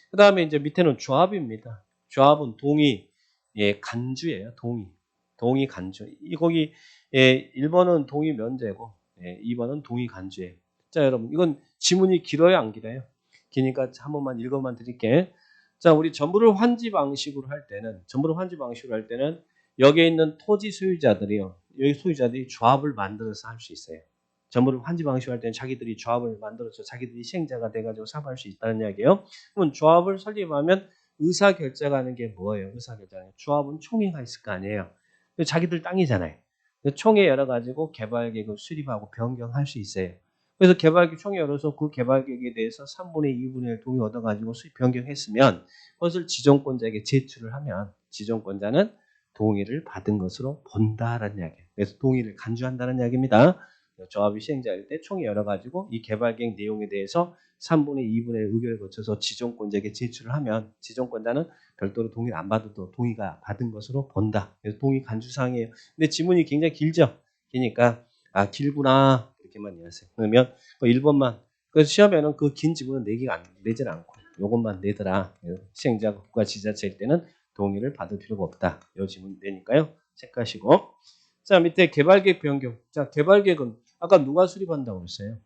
그 다음에 이제 밑에는 조합입니다. 조합은 동의, 간주예요. 동의 간주. 거기 1번은 동의 면제고 2번은 동의 간주예요. 자, 여러분 이건 지문이 길어요, 안 길어요? 기니까 한 번만 읽어만 드릴게. 자, 우리 전부를 환지 방식으로 할 때는 여기에 있는 토지 소유자들이요. 여기 소유자들이 조합을 만들어서 할 수 있어요. 전부를 환지 방식으로 할 때는 자기들이 조합을 만들어서 자기들이 시행자가 돼가지고 사업할 수 있다는 이야기예요. 그러면 조합을 설립하면 의사결정하는 하는 게 뭐예요? 의사결정. 조합은 총회가 있을 거 아니에요. 자기들 땅이잖아요. 총회 열어가지고 개발계획을 수립하고 변경할 수 있어요. 그래서 개발계획 총회 열어서 그 개발계획에 대해서 3분의 2분의 1 동의 얻어가지고 수립 변경했으면 그것을 지정권자에게 제출을 하면 지정권자는 동의를 받은 것으로 본다라는 이야기예요. 그래서 동의를 간주한다는 이야기입니다. 조합이 시행자일 때 총회 열어가지고 이 개발계획 내용에 대해서 3분의 2분의 1 의결을 거쳐서 지정권자에게 제출을 하면 지정권자는 별도로 동의를 안 받아도 동의가 받은 것으로 본다. 그래서 동의 간주사항이에요. 근데 지문이 굉장히 길죠? 기니까 길구나 이렇게만 이해하세요. 그러면 1번만 그래서 시험에는 그 긴 지문은 내질 않고 이것만 내더라. 시행자가 국가 지자체일 때는 동의를 받을 필요가 없다. 이 지문 내니까요. 체크하시고. 자, 밑에 개발계획 변경. 자, 개발계획은 아까 누가 수립한다고 그랬어요?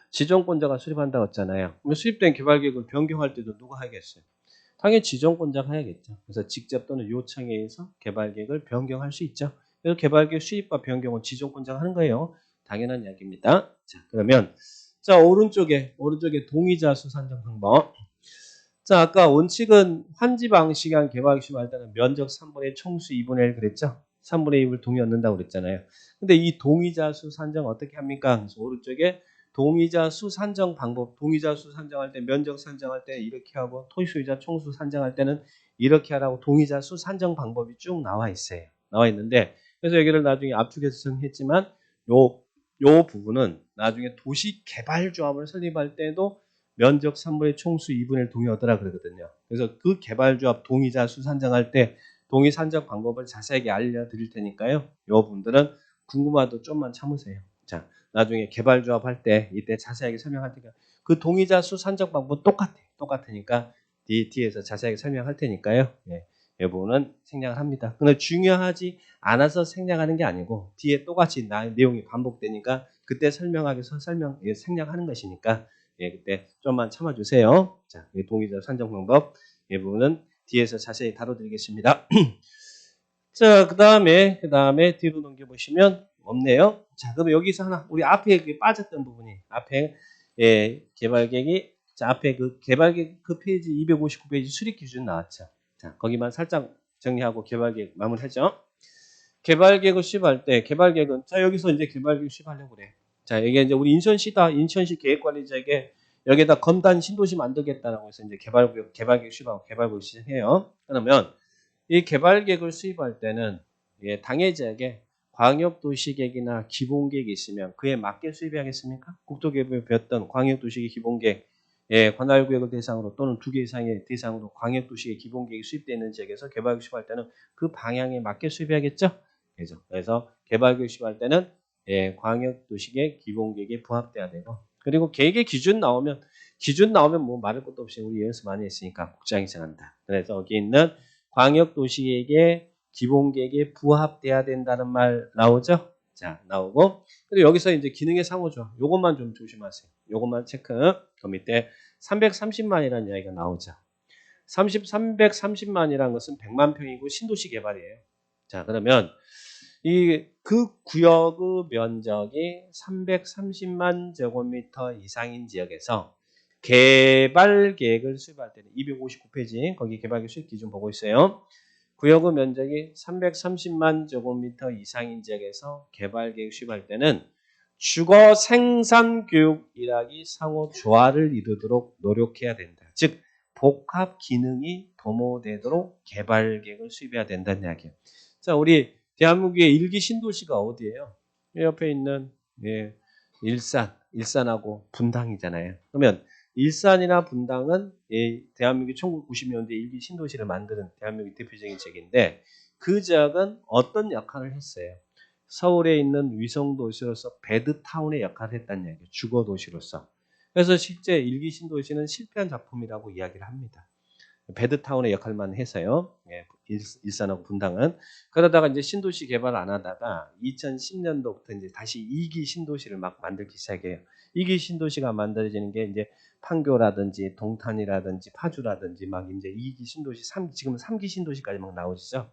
지정권자가 수립한다고 했잖아요. 그러면 수립된 개발계획을 변경할 때도 누가 하겠어요? 당연히 지정권자가 해야겠죠. 그래서 직접 또는 요청에 의해서 개발계획을 변경할 수 있죠. 그래서 개발계획 수립과 변경은 지정권자가 하는 거예요. 당연한 이야기입니다. 자, 그러면 자 오른쪽에 동의자 수 산정 방법. 자, 아까 원칙은 환지 방식의 개발계획 할 때는 면적 3분의 1 총수 2분의 1 그랬죠? 3분의 1을 동의 얻는다고 그랬잖아요. 근데 이 동의자 수 산정 어떻게 합니까? 그래서 오른쪽에 동의자 수 산정 방법, 동의자 수 산정할 때 면적 산정할 때 이렇게 하고 토지 소유자 총수 산정할 때는 이렇게 하라고 동의자 수 산정 방법이 쭉 나와 있어요. 나와 있는데 그래서 여기를 나중에 압축해서 정했지만 요 부분은 나중에 도시개발조합을 설립할 때도 면적 3분의 총수 2분의 1 동의 얻으라 그러거든요. 그래서 그 개발조합 동의자 수 산정할 때 동의 산정 방법을 자세하게 알려드릴 테니까요. 요 분들은 궁금하도 좀만 참으세요. 자, 나중에 개발조합 할 때 이때 자세하게 설명할 테니까 그 동의자 수 산정 방법 똑같으니까 뒤에서 자세하게 설명할 테니까요. 이 부분은 생략을 합니다. 근데 중요하지 않아서 생략하는 게 아니고 뒤에 똑같이 내용이 반복되니까 그때 생략하는 것이니까 그때 좀만 참아주세요. 자, 동의자 산정 방법 이 부분은 뒤에서 자세히 다뤄드리겠습니다. 자, 그 다음에 뒤로 넘겨보시면 없네요. 자, 그럼 여기서 하나 우리 앞에 빠졌던 부분이 앞에 개발계획이 자 앞에 그 개발계획 그 페이지 259페이지 수립 기준 나왔죠. 자, 거기만 살짝 정리하고 개발계획 마무리하죠. 개발계획을 수립할 때 개발계획은 자 여기서 이제 개발계획 수립하려고 그래. 자, 이게 이제 우리 인천시다. 인천시 계획관리자에게 여기에다 검단 신도시 만들겠다라고 해서 이제 개발계획 수립하고 개발계획 시작해요. 그러면 이 개발계획을 수립할 때는 당해자에게 광역도시계획이나 기본계획이 있으면 그에 맞게 수립해야겠습니까? 국토계획에 배웠던 광역도시계획 기본계획, 관할구역을 대상으로 또는 2개 이상의 대상으로 광역도시계획 기본계획이 수립되어 있는 지역에서 개발계획 수립할 때는 그 방향에 맞게 수립해야겠죠? 그래서 개발계획 수립할 때는 광역도시계획 기본계획에 부합돼야 되고 그리고 계획의 기준 나오면 뭐 말할 것도 없이 우리 연습 많이 했으니까 국장이 생각한다. 그래서 여기 있는 광역도시계획의 기본계획에 부합돼야 된다는 말 나오죠? 자, 나오고. 그리고 여기서 이제 기능의 상호죠. 요것만 좀 조심하세요. 요것만 체크. 그 밑에 330만이라는 이야기가 나오죠. 330만이라는 것은 100만 평이고 신도시 개발이에요. 자, 그러면 그 구역의 면적이 330만 제곱미터 이상인 지역에서 개발 계획을 수립할 때는 259페이지 거기 개발 계획 수립 기준 보고 있어요. 구역의 면적이 330만 제곱미터 이상인 지역에서 개발 계획 수립할 때는 주거 생산 교육 일학이 상호 조화를 이루도록 노력해야 된다. 즉 복합 기능이 도모되도록 개발 계획을 수립해야 된다는 이야기예요. 자, 우리 대한민국의 일기 신도시가 어디예요? 옆에 있는 일산하고 분당이잖아요. 그러면 일산이나 분당은 대한민국이 1990년대 일기 신도시를 만드는 대한민국 대표적인 지역인데 그 지역은 어떤 역할을 했어요? 서울에 있는 위성도시로서 배드타운의 역할을 했다는 얘기예요. 주거도시로서. 그래서 실제 일기 신도시는 실패한 작품이라고 이야기를 합니다. 배드타운의 역할만 해서요. 일산하고 분당은. 그러다가 이제 신도시 개발 안 하다가 2010년도부터 이제 다시 2기 신도시를 막 만들기 시작해요. 2기 신도시가 만들어지는 게 이제 판교라든지 동탄이라든지 파주라든지 막 이제 2기 신도시, 지금은 3기 신도시까지 막 나오시죠.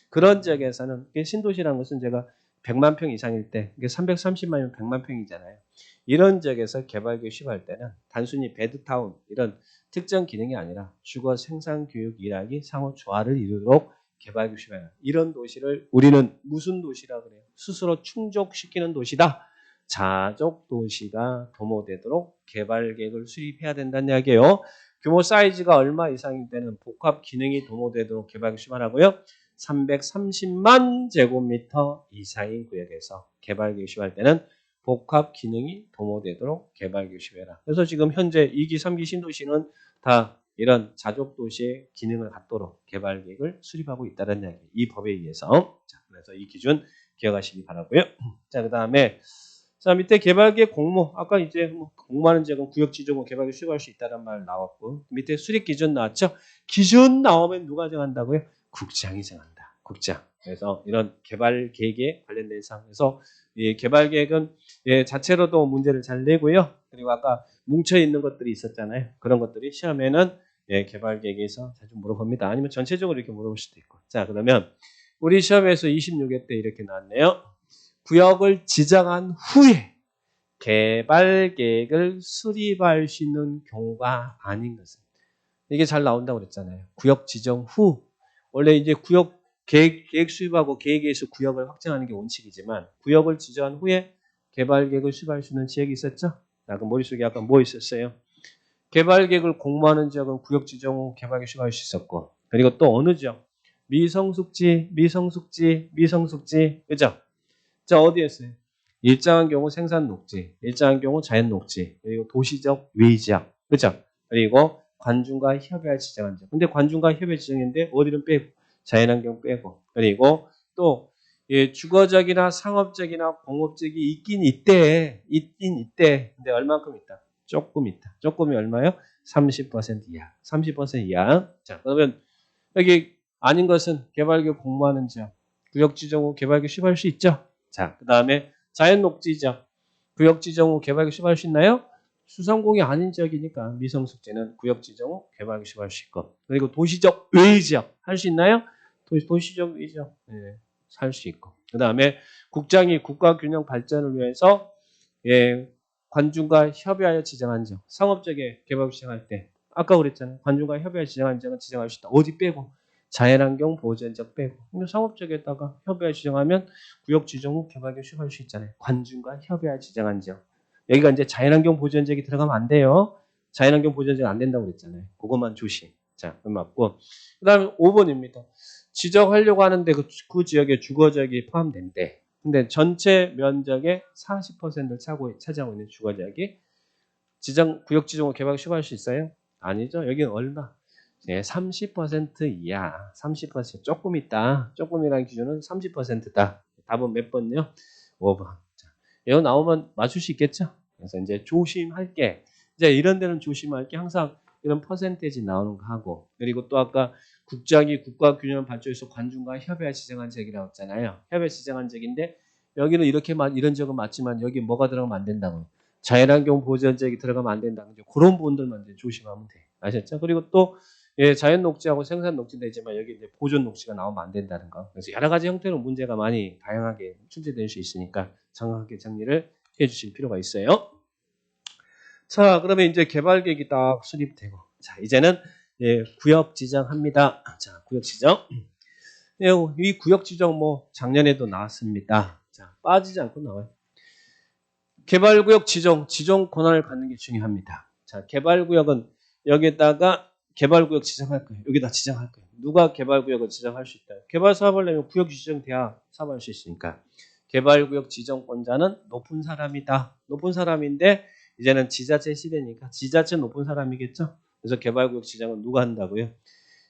그런 지역에서는 신도시라는 것은 제가 100만 평 이상일 때, 이게 330만이면 100만 평이잖아요. 이런 지역에서 개발 계획 시작할 때는 단순히 배드타운 이런 특정 기능이 아니라 주거 생산 교육 일학이 상호 조화를 이루도록 개발 계획 시작해요. 이런 도시를 우리는 무슨 도시라고 그래요? 스스로 충족시키는 도시다. 자족 도시가 도모되도록 개발 계획을 수립해야 된다는 이야기예요. 규모 사이즈가 얼마 이상일 때는 복합 기능이 도모되도록 개발 계획 시작하고요. 330만 제곱미터 이상인 구역에서 개발 계획 시작할 때는 복합 기능이 도모되도록 개발 계획 시작해라. 그래서 지금 현재 2기, 3기 신도시는 다 이런 자족 도시의 기능을 갖도록 개발 계획을 수립하고 있다는 이야기. 이 법에 의해서. 자, 그래서 이 기준 기억하시기 바라고요. 자, 그다음에 자, 밑에 개발계획 공모. 아까 이제 공모하는 지역은 구역지정으로 개발계획 수립할 수 있다는 말 나왔고 밑에 수립 기준 나왔죠. 기준 나오면 누가 정한다고요? 국장이 정한다. 국장. 그래서 이런 개발 계획에 관련된 사항에서 이 개발 계획은 자체로도 문제를 잘 내고요. 그리고 아까 뭉쳐 있는 것들이 있었잖아요. 그런 것들이 시험에는 개발 계획에서 자주 물어봅니다. 아니면 전체적으로 이렇게 물어볼 수도 있고. 자, 그러면 우리 시험에서 26회 때 이렇게 나왔네요. 구역을 지정한 후에 개발 계획을 수립할 수 있는 경우가 아닌 것은 이게 잘 나온다고 그랬잖아요. 구역 지정 후 원래 이제 구역 계획 수립하고 계획에서 구역을 확정하는 게 원칙이지만 구역을 지정한 후에 개발 계획을 수립할 수 있는 지역이 있었죠. 그 머릿속에 약간 뭐 있었어요? 개발 계획을 공모하는 지역은 구역 지정 후 개발 계획 수립할 수 있었고 그리고 또 어느 지역? 미성숙지, 그죠? 자, 어디에 있어요? 일정한 경우 생산 녹지, 일정한 경우 자연 녹지, 그리고 도시적 외지역, 그죠? 그리고 관중과 협의할 지정한 지역. 근데 관중과 협의 지정인데 어디는 빼고, 자연환경 빼고, 그리고 또 주거적이나 상업적이나 공업적이 있긴 있대. 근데 얼만큼 있다? 조금 있다. 조금이 얼마요? 30% 이하. 30% 이하. 자, 그러면 여기 아닌 것은 개발계획 공모하는 지역, 구역 지정 후 개발계획 시행할 수 있죠? 자, 그 다음에 자연녹지죠. 구역 지정 후 개발 개시할 수 있나요? 수상공이 아닌 지역이니까 미성숙지는 구역 지정 후 개발 개시할 수 있고 그리고 도시적 외지역 할 수 있나요? 도시적 외지역 살 수 있고 그 다음에 국장이 국가균형 발전을 위해서 관중과 협의하여 지정한 지역 상업적인 개발 시행할 때 아까 그랬잖아요. 관중과 협의하여 지정한 지역은 지정할 수 있다. 어디 빼고? 자연환경 보전적 빼고 상업적에다가 협의하여 지정하면 구역 지정 후 개발 계획 수립할 수 있잖아요. 관중과 협의하여 지정한 지역. 여기가 이제 자연환경 보전적이 들어가면 안 돼요. 자연환경 보전적 안 된다고 그랬잖아요. 그것만 조심. 자, 그럼 맞고. 그 다음에 5번입니다. 지정하려고 하는데 그 지역에 주거지역이 포함된대. 근데 전체 면적의 40%를 차지하고 있는 주거지역이 구역 지정 후 개발 수립할 수 있어요? 아니죠. 여기는 얼마? 30% 이하, 30% 조금 있다. 조금이라는 기준은 30%다. 답은 몇 번요? 5번. 자, 이거 나오면 맞출 수 있겠죠? 그래서 이제 조심할 게, 이제 이런 데는 조심할 게 항상 이런 퍼센테이지 나오는 거 하고, 그리고 또 아까 국장이 국가균형 발전에서 관중과 협의하 지정한 지역이라고 했잖아요. 협의 지정한 지역인데 여기는 이런 지역은 맞지만 여기 뭐가 들어가면 안 된다고. 자연환경 보전 지역이 들어가면 안 된다고. 그런 부분들만 이제 조심하면 돼. 아셨죠? 그리고 또 예, 자연 녹지하고 생산 녹지 되지만 여기 이제 보존 녹지가 나오면 안 된다는 거. 그래서 여러 가지 형태로 문제가 많이 다양하게 출제될 수 있으니까 정확하게 정리를 해 주실 필요가 있어요. 자, 그러면 이제 개발 계획이 딱 수립되고. 자, 이제는 예, 구역 지정합니다. 자, 구역 지정. 예, 이 구역 지정 뭐 작년에도 나왔습니다. 자, 빠지지 않고 나와요. 개발구역 지정 권한을 갖는 게 중요합니다. 자, 개발구역은 여기에다가 개발구역 지정할 거예요. 여기다 지정할 거예요. 누가 개발구역을 지정할 수 있다. 개발 사업을 내면 구역 지정돼야 사업할 수 있으니까. 개발구역 지정권자는 높은 사람이다. 높은 사람인데 이제는 지자체 시대니까 지자체 높은 사람이겠죠. 그래서 개발구역 지정은 누가 한다고요?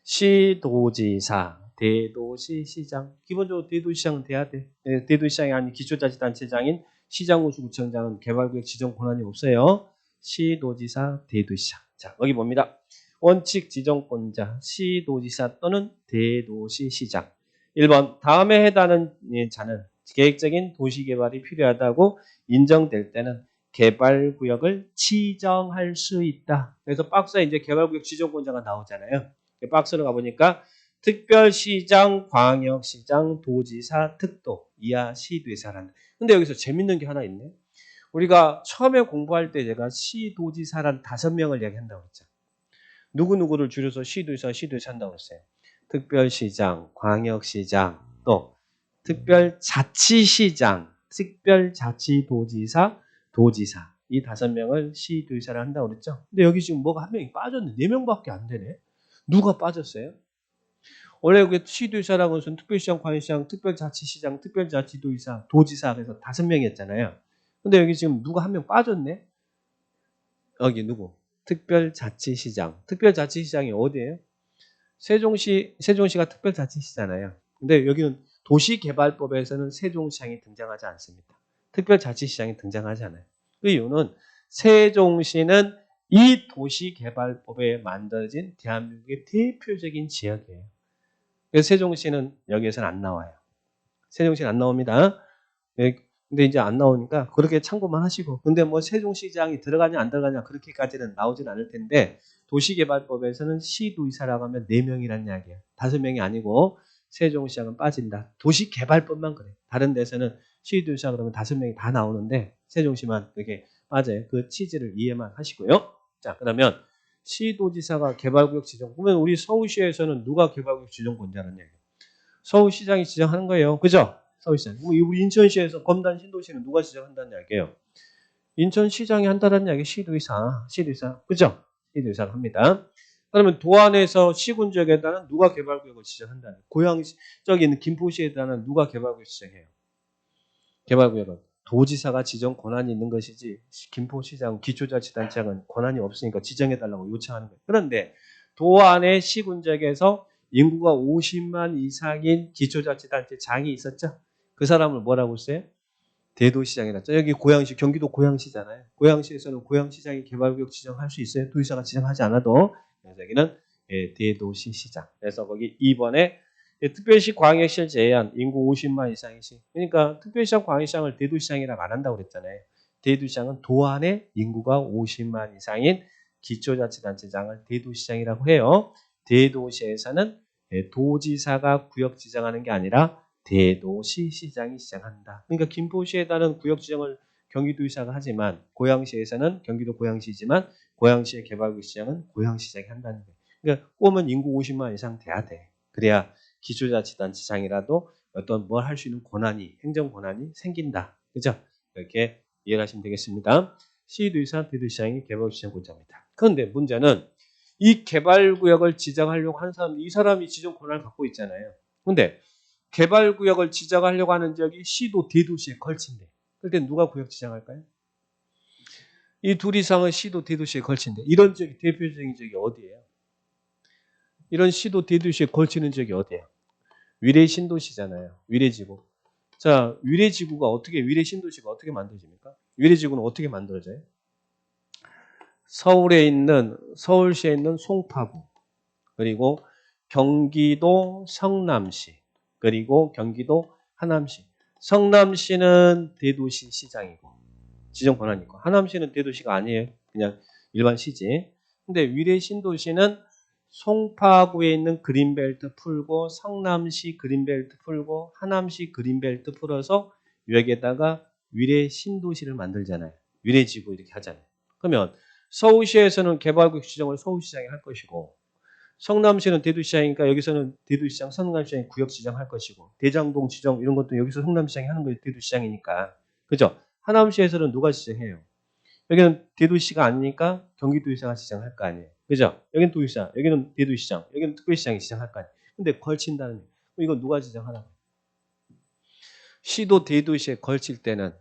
시도지사, 대도시 시장. 기본적으로 대도시장은 돼야 돼. 대도시장이 아닌 기초자치단체장인 시장구청장은 개발구역 지정 권한이 없어요. 시도지사, 대도시장. 자, 여기 봅니다. 원칙 지정권자, 시도지사 또는 대도시시장. 1번, 다음에 해당하는 자는 계획적인 도시개발이 필요하다고 인정될 때는 개발구역을 지정할 수 있다. 그래서 박스에 이제 개발구역 지정권자가 나오잖아요. 박스로 가보니까 특별시장, 광역시장, 도지사, 특도, 이하 시도지사라는. 근데 여기서 재밌는 게 하나 있네. 우리가 처음에 공부할 때 제가 시도지사란 5명을 이야기한다고 했죠. 누구누구를 줄여서 시도지사, 시도지사 한다고 했어요. 특별시장, 광역시장, 또 특별자치시장, 특별자치도지사, 도지사. 이 5명을 시도지사를 한다고 그랬죠. 근데 여기 지금 뭐가 한 명이 빠졌네. 4명밖에 안 되네. 누가 빠졌어요? 원래 그 시도지사라고 해서 특별시장, 광역시장, 특별자치시장, 특별자치도지사, 도지사 그래서 5명이었잖아요. 근데 여기 지금 누가 한 명 빠졌네? 여기 누구? 특별자치시장. 특별자치시장이 어디예요? 세종시가 특별자치시잖아요. 근데 여기는 도시개발법에서는 세종시장이 등장하지 않습니다. 특별자치시장이 등장하지 않아요. 그 이유는 세종시는 이 도시개발법에 만들어진 대한민국의 대표적인 지역이에요. 그래서 세종시는 여기에서는 안 나와요. 세종시는 안 나옵니다. 근데 이제 안 나오니까 그렇게 참고만 하시고. 근데 뭐 세종시장이 들어가냐 안 들어가냐 그렇게까지는 나오진 않을 텐데 도시개발법에서는 시도의사라고 하면 4명이란 이야기예요. 5명이 아니고 세종시장은 빠진다. 도시개발법만 그래. 다른 데서는 시도의사 그러면 5명이 다 나오는데 세종시만 그렇게 빠져요. 그 취지를 이해만 하시고요. 자, 그러면 시도지사가 개발구역 지정. 그러면 우리 서울시에서는 누가 개발구역 지정권자라는 얘기예요? 서울시장이 지정하는 거예요. 그죠? 서울시장. 그럼 우리 인천시에서 검단 신도시는 누가 지정한다는 이야기예요? 인천시장이 한다는 이야기 시도의사. 그죠? 시도의사가 합니다. 그러면 도안에서 시군 지역에다는 누가 개발구역을 지정한다는 고양시 저기 있는 김포시에다는 누가 개발구역 지정해요? 개발구역은 도지사가 지정 권한이 있는 것이지 김포시장 기초자치단체장은 권한이 없으니까 지정해달라고 요청하는 거예요. 그런데 도안의 시군지역에서 인구가 50만 이상인 기초자치단체장이 있었죠. 그 사람을 뭐라고 써요? 대도시장이라죠. 여기 고양시, 경기도 고양시잖아요. 고양시에서는 고양시장이 개발구역 지정할 수 있어요. 도지사가 지정하지 않아도. 그래서 여기는 대도시시장. 그래서 거기 2번에 특별시 광역시를 제외한 인구 50만 이상이시. 그러니까 특별시장 광역시장을 대도시장이라고 안 한다고 그랬잖아요. 대도시장은 도안에 인구가 50만 이상인 기초자치단체장을 대도시장이라고 해요. 대도시에서는 도지사가 구역 지정하는 게 아니라 대도시시장이 지정한다. 그러니까 김포시에다는 구역 지정을 경기도지사가 하지만 고양시에서는 경기도 고양시지만 고양시의 개발구역 지정은 고양시장이 한다는 거예요. 그러니까 꼬면 인구 50만 이상 돼야 돼. 그래야 기초자치단체장이라도 어떤 뭘 할 수 있는 권한이, 행정 권한이 생긴다. 그죠? 이렇게 이해를 하시면 되겠습니다. 시도지사, 대도시장이 개발구역 지정권자입니다. 그런데 문제는 이 개발구역을 지정하려고 하는 사람, 이 사람이 지정 권한을 갖고 있잖아요. 근데 개발구역을 지정하려고 하는 지역이 시도, 대도시에 걸친대. 그럴 때 누가 구역 지정할까요? 이 둘 이상은 시도, 대도시에 걸친대. 이런 지역이 대표적인 지역이 어디예요? 이런 시도, 대도시에 걸치는 지역이 어디예요? 위례신도시잖아요. 위례지구. 자, 위례신도시가 어떻게 만들어집니까? 위례지구는 어떻게 만들어져요? 서울시에 있는 송파구, 그리고 경기도 성남시, 그리고 경기도 하남시. 성남시는 대도시 시장이고 지정 권한이 있고 하남시는 대도시가 아니에요. 그냥 일반 시지. 근데 위례 신도시는 송파구에 있는 그린벨트 풀고 성남시 그린벨트 풀고 하남시 그린벨트 풀어서 여기에다가 위례 신도시를 만들잖아요. 위례지구 이렇게 하잖아요. 그러면 서울시에서는 개발구역 지정을 서울시장이 할 것이고 성남시는 대도시장이니까 여기서는 대도시장, 성남시장이 구역 지정할 것이고 대장동 지정 이런 것도 여기서 성남시장이 하는 거예요. 대도시장이니까. 그죠? 하남시에서는 누가 지정해요? 여기는 대도시가 아니니까 경기도지사가 지정할 거 아니에요. 그죠? 여기는 도시장, 여기는 대도시장, 여기는 특별시장이 지정할 거 아니에요. 근데 걸친다는 거예요. 이건 누가 지정하라고? 시도 대도시에 걸칠 때는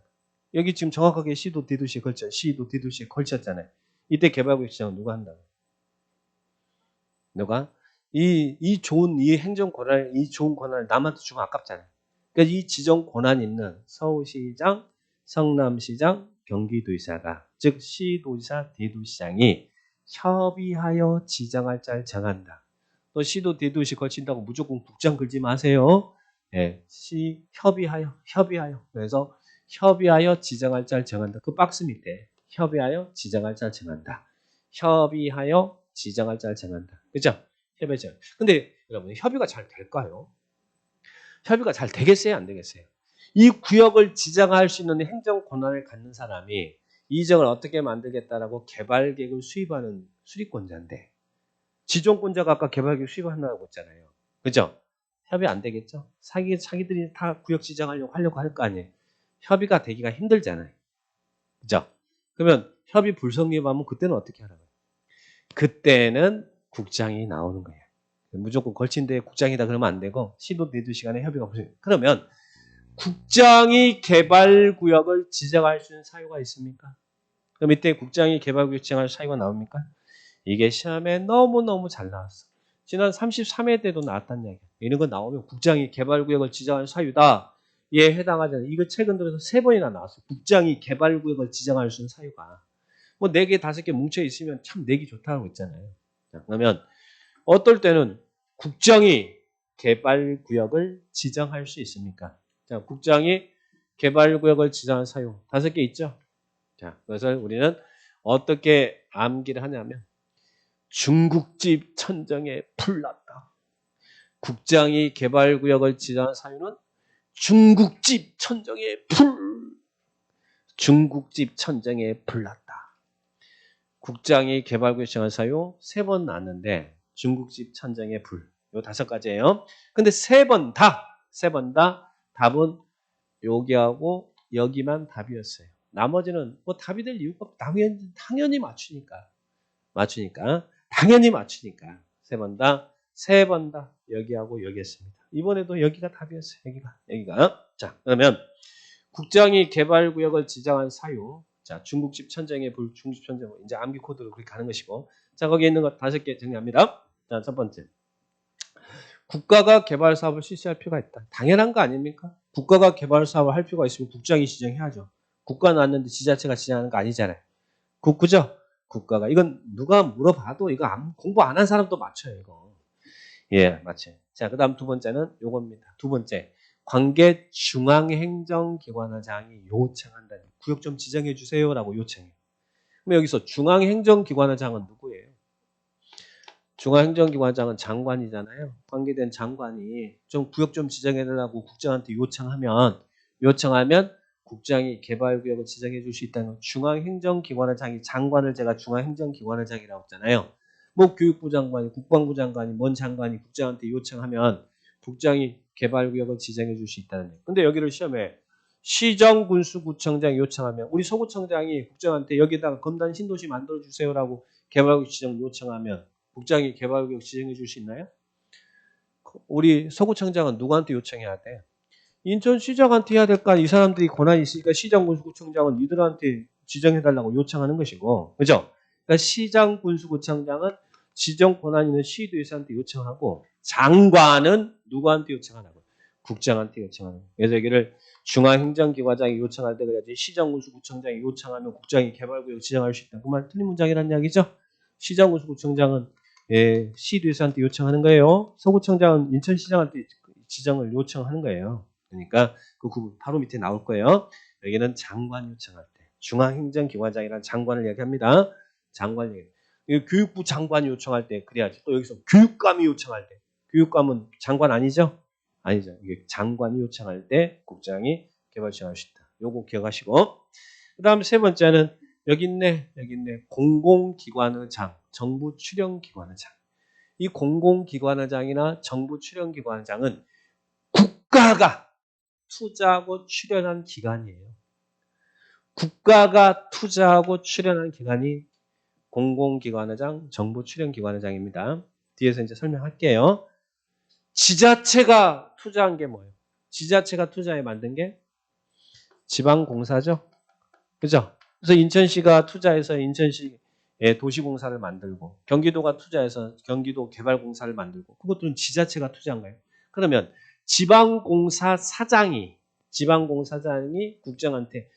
여기 지금 정확하게 시도 대도시에 걸쳐 시도 대도시에 걸쳤잖아요. 이때 개발구역 지정은 누가 한다고? 누가? 이 좋은 이 행정 권한 이 좋은 권한을 남한테 주면 아깝잖아요. 그러니까 이 지정 권한 있는 서울시장, 성남시장, 경기도지사가 즉 시도지사, 대도시장이 협의하여 지정할 자를 정한다. 또 시도 대도시 걸친다고 무조건 국장 걸지 마세요. 예, 협의하여. 그래서 협의하여 지정할 자를 정한다. 그 박스 밑에 협의하여 지정할 자를 정한다. 협의하여 지정할 자를 정한다. 그죠? 협의자. 근데 여러분 협의가 잘 될까요? 협의가 잘 되겠어요? 안 되겠어요? 이 구역을 지정할 수 있는 행정 권한을 갖는 사람이 이 지역을 어떻게 만들겠다라고 개발계획을 수립하는 수립권자인데 지정권자가 아까 개발계획 수립한다고 했잖아요. 그죠? 협의 안 되겠죠? 자기들이 다 구역 지정하려고 할 거 아니에요. 협의가 되기가 힘들잖아요. 그죠? 그러면 협의 불성립하면 그때는 어떻게 하라고요? 그때는 국장이 나오는 거예요. 무조건 걸친 데 국장이다 그러면 안 되고 시도 대도시간에 협의가 불성립. 그러면 국장이 개발구역을 지정할 수 있는 사유가 있습니까? 그럼 이때 국장이 개발구역 지정할 사유가 나옵니까? 이게 시험에 너무너무 잘 나왔어. 지난 33회 때도 나왔단 얘기야. 이런 거 나오면 국장이 개발구역을 지정할 사유다. 얘에 해당하잖아요. 이거 최근 들어서 3번이나 나왔어. 국장이 개발구역을 지정할 수 있는 사유가. 뭐 4개, 5개 뭉쳐 있으면 참 내기 좋다고 했잖아요. 자, 그러면 어떨 때는 국장이 개발구역을 지정할 수 있습니까? 자, 국장이 개발구역을 지정한 사유 5개 있죠? 자, 그것을 우리는 어떻게 암기를 하냐면 중국집 천정에 불 났다. 국장이 개발구역을 지정한 사유는 중국집 천정에 중국집 천정에 불 났다. 국장이 개발구역 지정한 사유 3번 나왔는데 중국집 천정에 불. 요 5가지예요. 근데 3번 다 답은 여기하고 여기만 답이었어요. 나머지는 뭐 답이 될 이유가 없고 당연히 맞추니까. 당연히 맞추니까. 3번 다 여기하고 여기였습니다. 이번에도 여기가 답이었어요. 여기가. 자, 그러면 국장이 개발구역을 지정한 사유. 자, 중국집 천정에 불, 중국집 천정 이제 암기 코드로 그렇게 가는 것이고. 자, 거기에 있는 것 5개 정리합니다. 자, 첫 번째. 국가가 개발 사업을 실시할 필요가 있다. 당연한 거 아닙니까? 국가가 개발 사업을 할 필요가 있으면 국장이 지정해야죠. 국가 나왔는데 지자체가 지정하는 거 아니잖아요. 그죠? 국가가. 이건 누가 물어봐도 이거 공부 안 한 사람도 맞춰요, 이거. 예, 맞춰요. 자, 그 다음 2번째는 요겁니다. 2번째. 관계 중앙행정기관장이 요청한다. 구역 좀 지정해 주세요라고 요청해요. 그럼 여기서 중앙행정기관장은 누구예요? 중앙행정기관장은 장관이잖아요. 관계된 장관이 좀 구역 좀 지정해달라고 국장한테 요청하면 국장이 개발구역을 지정해 줄 수 있다는 중앙행정기관장이 장관을 제가 중앙행정기관장이라고 했잖아요. 뭐 교육부 장관이 국방부 장관이 뭔 장관이 국장한테 요청하면 국장이 개발구역을 지정해 줄 수 있다는 거예요. 근데 여기를 시험에 시정 군수구청장이 요청하면 우리 서구청장이 국장한테 여기다가 검단 신도시 만들어 주세요라고 개발구역 지정 요청하면 국장이 개발구역 지정해 줄 수 있나요? 우리 서구청장은 누구한테 요청해야 돼? 인천시장한테 해야 될까? 이 사람들이 권한이 있으니까 시장군수구청장은 이들한테 지정해달라고 요청하는 것이고, 그죠? 그러니까 시장군수구청장은 지정 권한 있는 시도지사한테 요청하고, 장관은 누구한테 요청하라고? 국장한테 요청하는 거예요. 그래서 여기를 중앙행정기관장이 요청할 때 그래야지 시장군수구청장이 요청하면 국장이 개발구역 지정할 수 있다. 그 말 틀린 문장이라는 이야기죠? 시장군수구청장은 시도지사한테 요청하는 거예요. 서구청장은 인천시장한테 지정을 요청하는 거예요. 그러니까 그 구분 바로 밑에 나올 거예요. 여기는 장관 요청할 때 중앙행정기관장이라는 장관을 얘기합니다. 장관 얘기. 교육부 장관이 요청할 때 그래야지. 또 여기서 교육감이 요청할 때 교육감은 장관 아니죠? 아니죠. 이게 장관이 요청할 때 국장이 개발 지정할 수 있다. 요거 기억하시고 그 다음에 세 번째는 여기 있네. 공공기관의 장, 정부 출연기관의 장. 이 공공기관의 장이나 정부 출연기관의 장은 국가가 투자하고 출연한 기관이에요. 국가가 투자하고 출연한 기관이 공공기관의 장, 정부 출연기관의 장입니다. 뒤에서 이제 설명할게요. 지자체가 투자한 게 뭐예요? 지자체가 투자해 만든 게 지방공사죠. 그죠? 그래서 인천시가 투자해서 인천시에 도시공사를 만들고 경기도가 투자해서 경기도 개발공사를 만들고 그것들은 지자체가 투자한 거예요. 그러면 지방공사장이 국장한테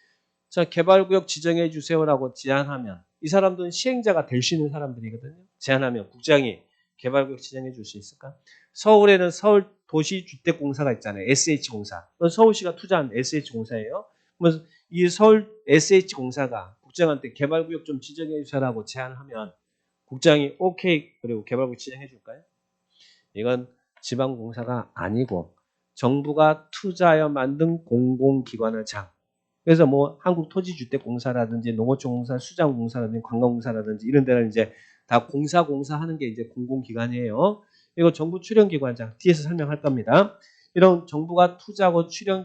자 개발구역 지정해 주세요라고 제안하면 이 사람들은 시행자가 될 수 있는 사람들이거든요. 제안하면 국장이 개발구역 지정해 줄 수 있을까? 서울에는 서울도시주택공사가 있잖아요. SH공사. 서울시가 투자한 SH공사예요. 그래서 이 서울 SH공사가 국장한테 개발구역 좀 지정해 주세요라고 제안하면 국장이 오케이 그리고 개발구역 지정해 줄까요? 이건 지방공사가 아니고 정부가 투자하여 만든 공공기관의 장. 그래서 뭐 한국토지주택공사라든지 농어촌공사, 수장공사라든지 관광공사라든지 이런 데는 이제 다 공사하는 게 이제 공공기관이에요. 이거 정부 출연기관장 뒤에서 설명할 겁니다. 이런 정부가 투자하고 출연한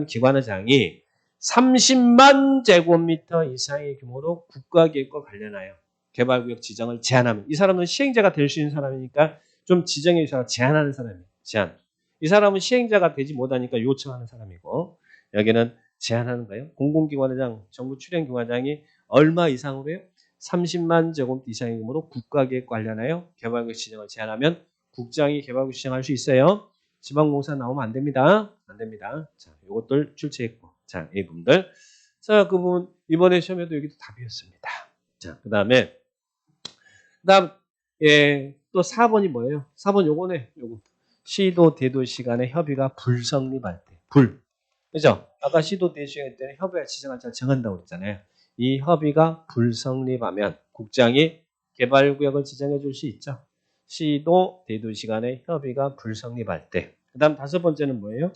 기관의 장이 30만 제곱미터 이상의 규모로 국가계획과 관련하여 개발구역 지정을 제한하면 이 사람은 시행자가 될 수 있는 사람이니까 좀 지정해 주셔서 제한하는 사람이에요. 제한. 이 사람은 시행자가 되지 못하니까 요청하는 사람이고 여기는 제한하는 거예요. 공공기관장, 정부 출연기관장이 얼마 이상으로 해요? 30만 제곱미터 이상의 규모로 국가계획 관련하여 개발구역 지정을 제한하면 국장이 개발구역 지정할 수 있어요. 지방공사 나오면 안 됩니다. 안 됩니다. 자, 요것들 출제했고. 자, 이 부분들. 자, 그 부분 이번에 시험에도 여기도 답이었습니다. 자, 그다음 또 4번이 뭐예요? 4번 요거네. 요거. 시도 대도시 간의 협의가 불성립할 때. 그죠? 아까 시도 대도시 때는 협의가 지정할 때 정한다고 그랬잖아요. 이 협의가 불성립하면 국장이 개발구역을 지정해 줄 수 있죠. 시도 대도시 간의 협의가 불성립할 때. 그 다음 5번째는 뭐예요?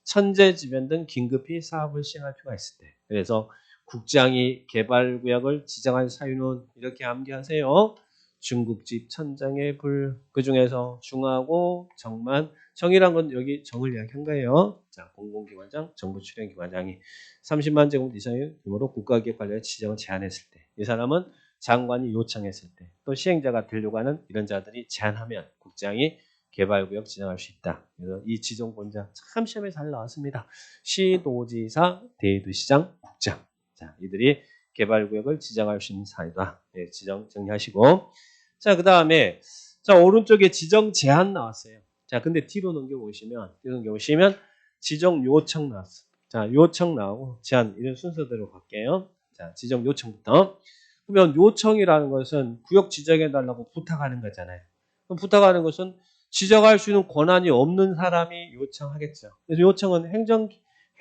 천재지변 등 긴급히 사업을 시행할 필요가 있을 때. 그래서 국장이 개발구역을 지정한 사유는 이렇게 암기하세요. 중국집 천장의 불, 그 중에서 중하고 정만, 정이란 건 여기 정을 이야기한 거예요. 자, 공공기관장, 정부 출연기관장이 30만 제곱 이상의 규모로 국가기획 관련 지정을 제안했을 때, 이 사람은 장관이 요청했을 때, 또 시행자가 되려고 하는 이런 자들이 제안하면 국장이 개발구역 지정할 수 있다. 그래서 이 지정권자 참 시험에 잘 나왔습니다. 시도지사, 대도시장, 국장. 자, 이들이 개발구역을 지정할 수 있는 사유다. 네, 지정 정리하시고. 자, 그 다음에 자 오른쪽에 지정 제한 나왔어요. 자, 근데 뒤로 넘겨보시면 지정 요청 나왔어. 자, 요청 나오고 제한 이런 순서대로 갈게요. 자, 지정 요청부터. 그러면 요청이라는 것은 구역 지정해 달라고 부탁하는 거잖아요. 그럼 부탁하는 것은 지정할 수 있는 권한이 없는 사람이 요청하겠죠. 그래서 요청은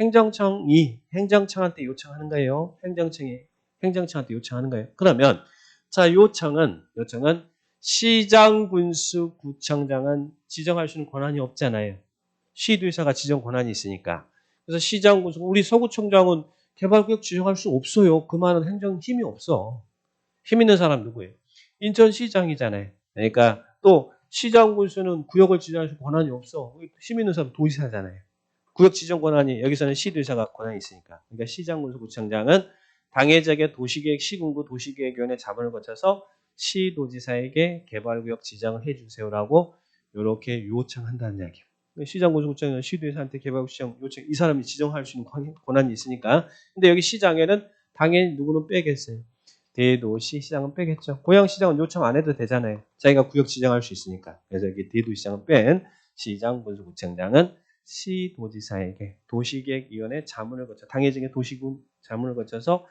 행정청한테 요청하는 거예요. 행정청한테 요청하는 거예요. 그러면 자, 요청은 시장, 군수, 구청장은 지정할 수 있는 권한이 없잖아요. 시도의사가 지정 권한이 있으니까. 그래서 시장, 군수, 우리 서구청장은 개발구역 지정할 수 없어요. 그만한 행정 힘이 없어. 힘 있는 사람 누구예요? 인천시장이잖아요. 그러니까 또 시장, 군수는 구역을 지정할 수 있는 권한이 없어. 힘 있는 사람 도지사잖아요. 구역 지정 권한이 여기서는 시도의사가 권한이 있으니까. 그러니까 시장, 군수, 구청장은 당해적의 도시계획, 시군구 도시계획위원회 자문을 거쳐서 시도지사에게 개발구역 지정을 해주세요라고 이렇게 요청한다는 이야기예요. 시장, 군수, 구청장은 시도지사한테 개발구역 지정 요청, 이 사람이 지정할 수 있는 권한이 있으니까. 근데 여기 시장에는 당연히 누구는 빼겠어요. 대도시 시장은 빼겠죠. 고양시장은 요청 안 해도 되잖아요. 자기가 구역 지정할 수 있으니까. 그래서 여기 대도시장은 뺀 시장, 군수, 구청장은 시도지사에게 도시계획위원회 자문을 거쳐 당해적인 도시군 자문을 거쳐서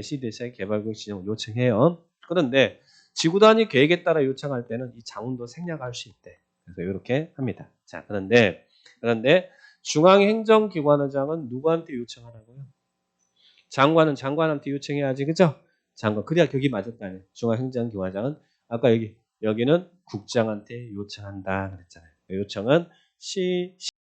시도지사의 개발구역 지정을 요청해요. 그런데 지구단위 계획에 따라 요청할 때는 이 자문도 생략할 수 있대. 그래서 이렇게 합니다. 자, 그런데 중앙행정기관의장은 누구한테 요청하라고요? 장관은 장관한테 요청해야지, 그죠? 장관. 그래야 격이 맞을 거 아니에요. 중앙행정기관장은 아까 여기는 국장한테 요청한다 그랬잖아요. 요청은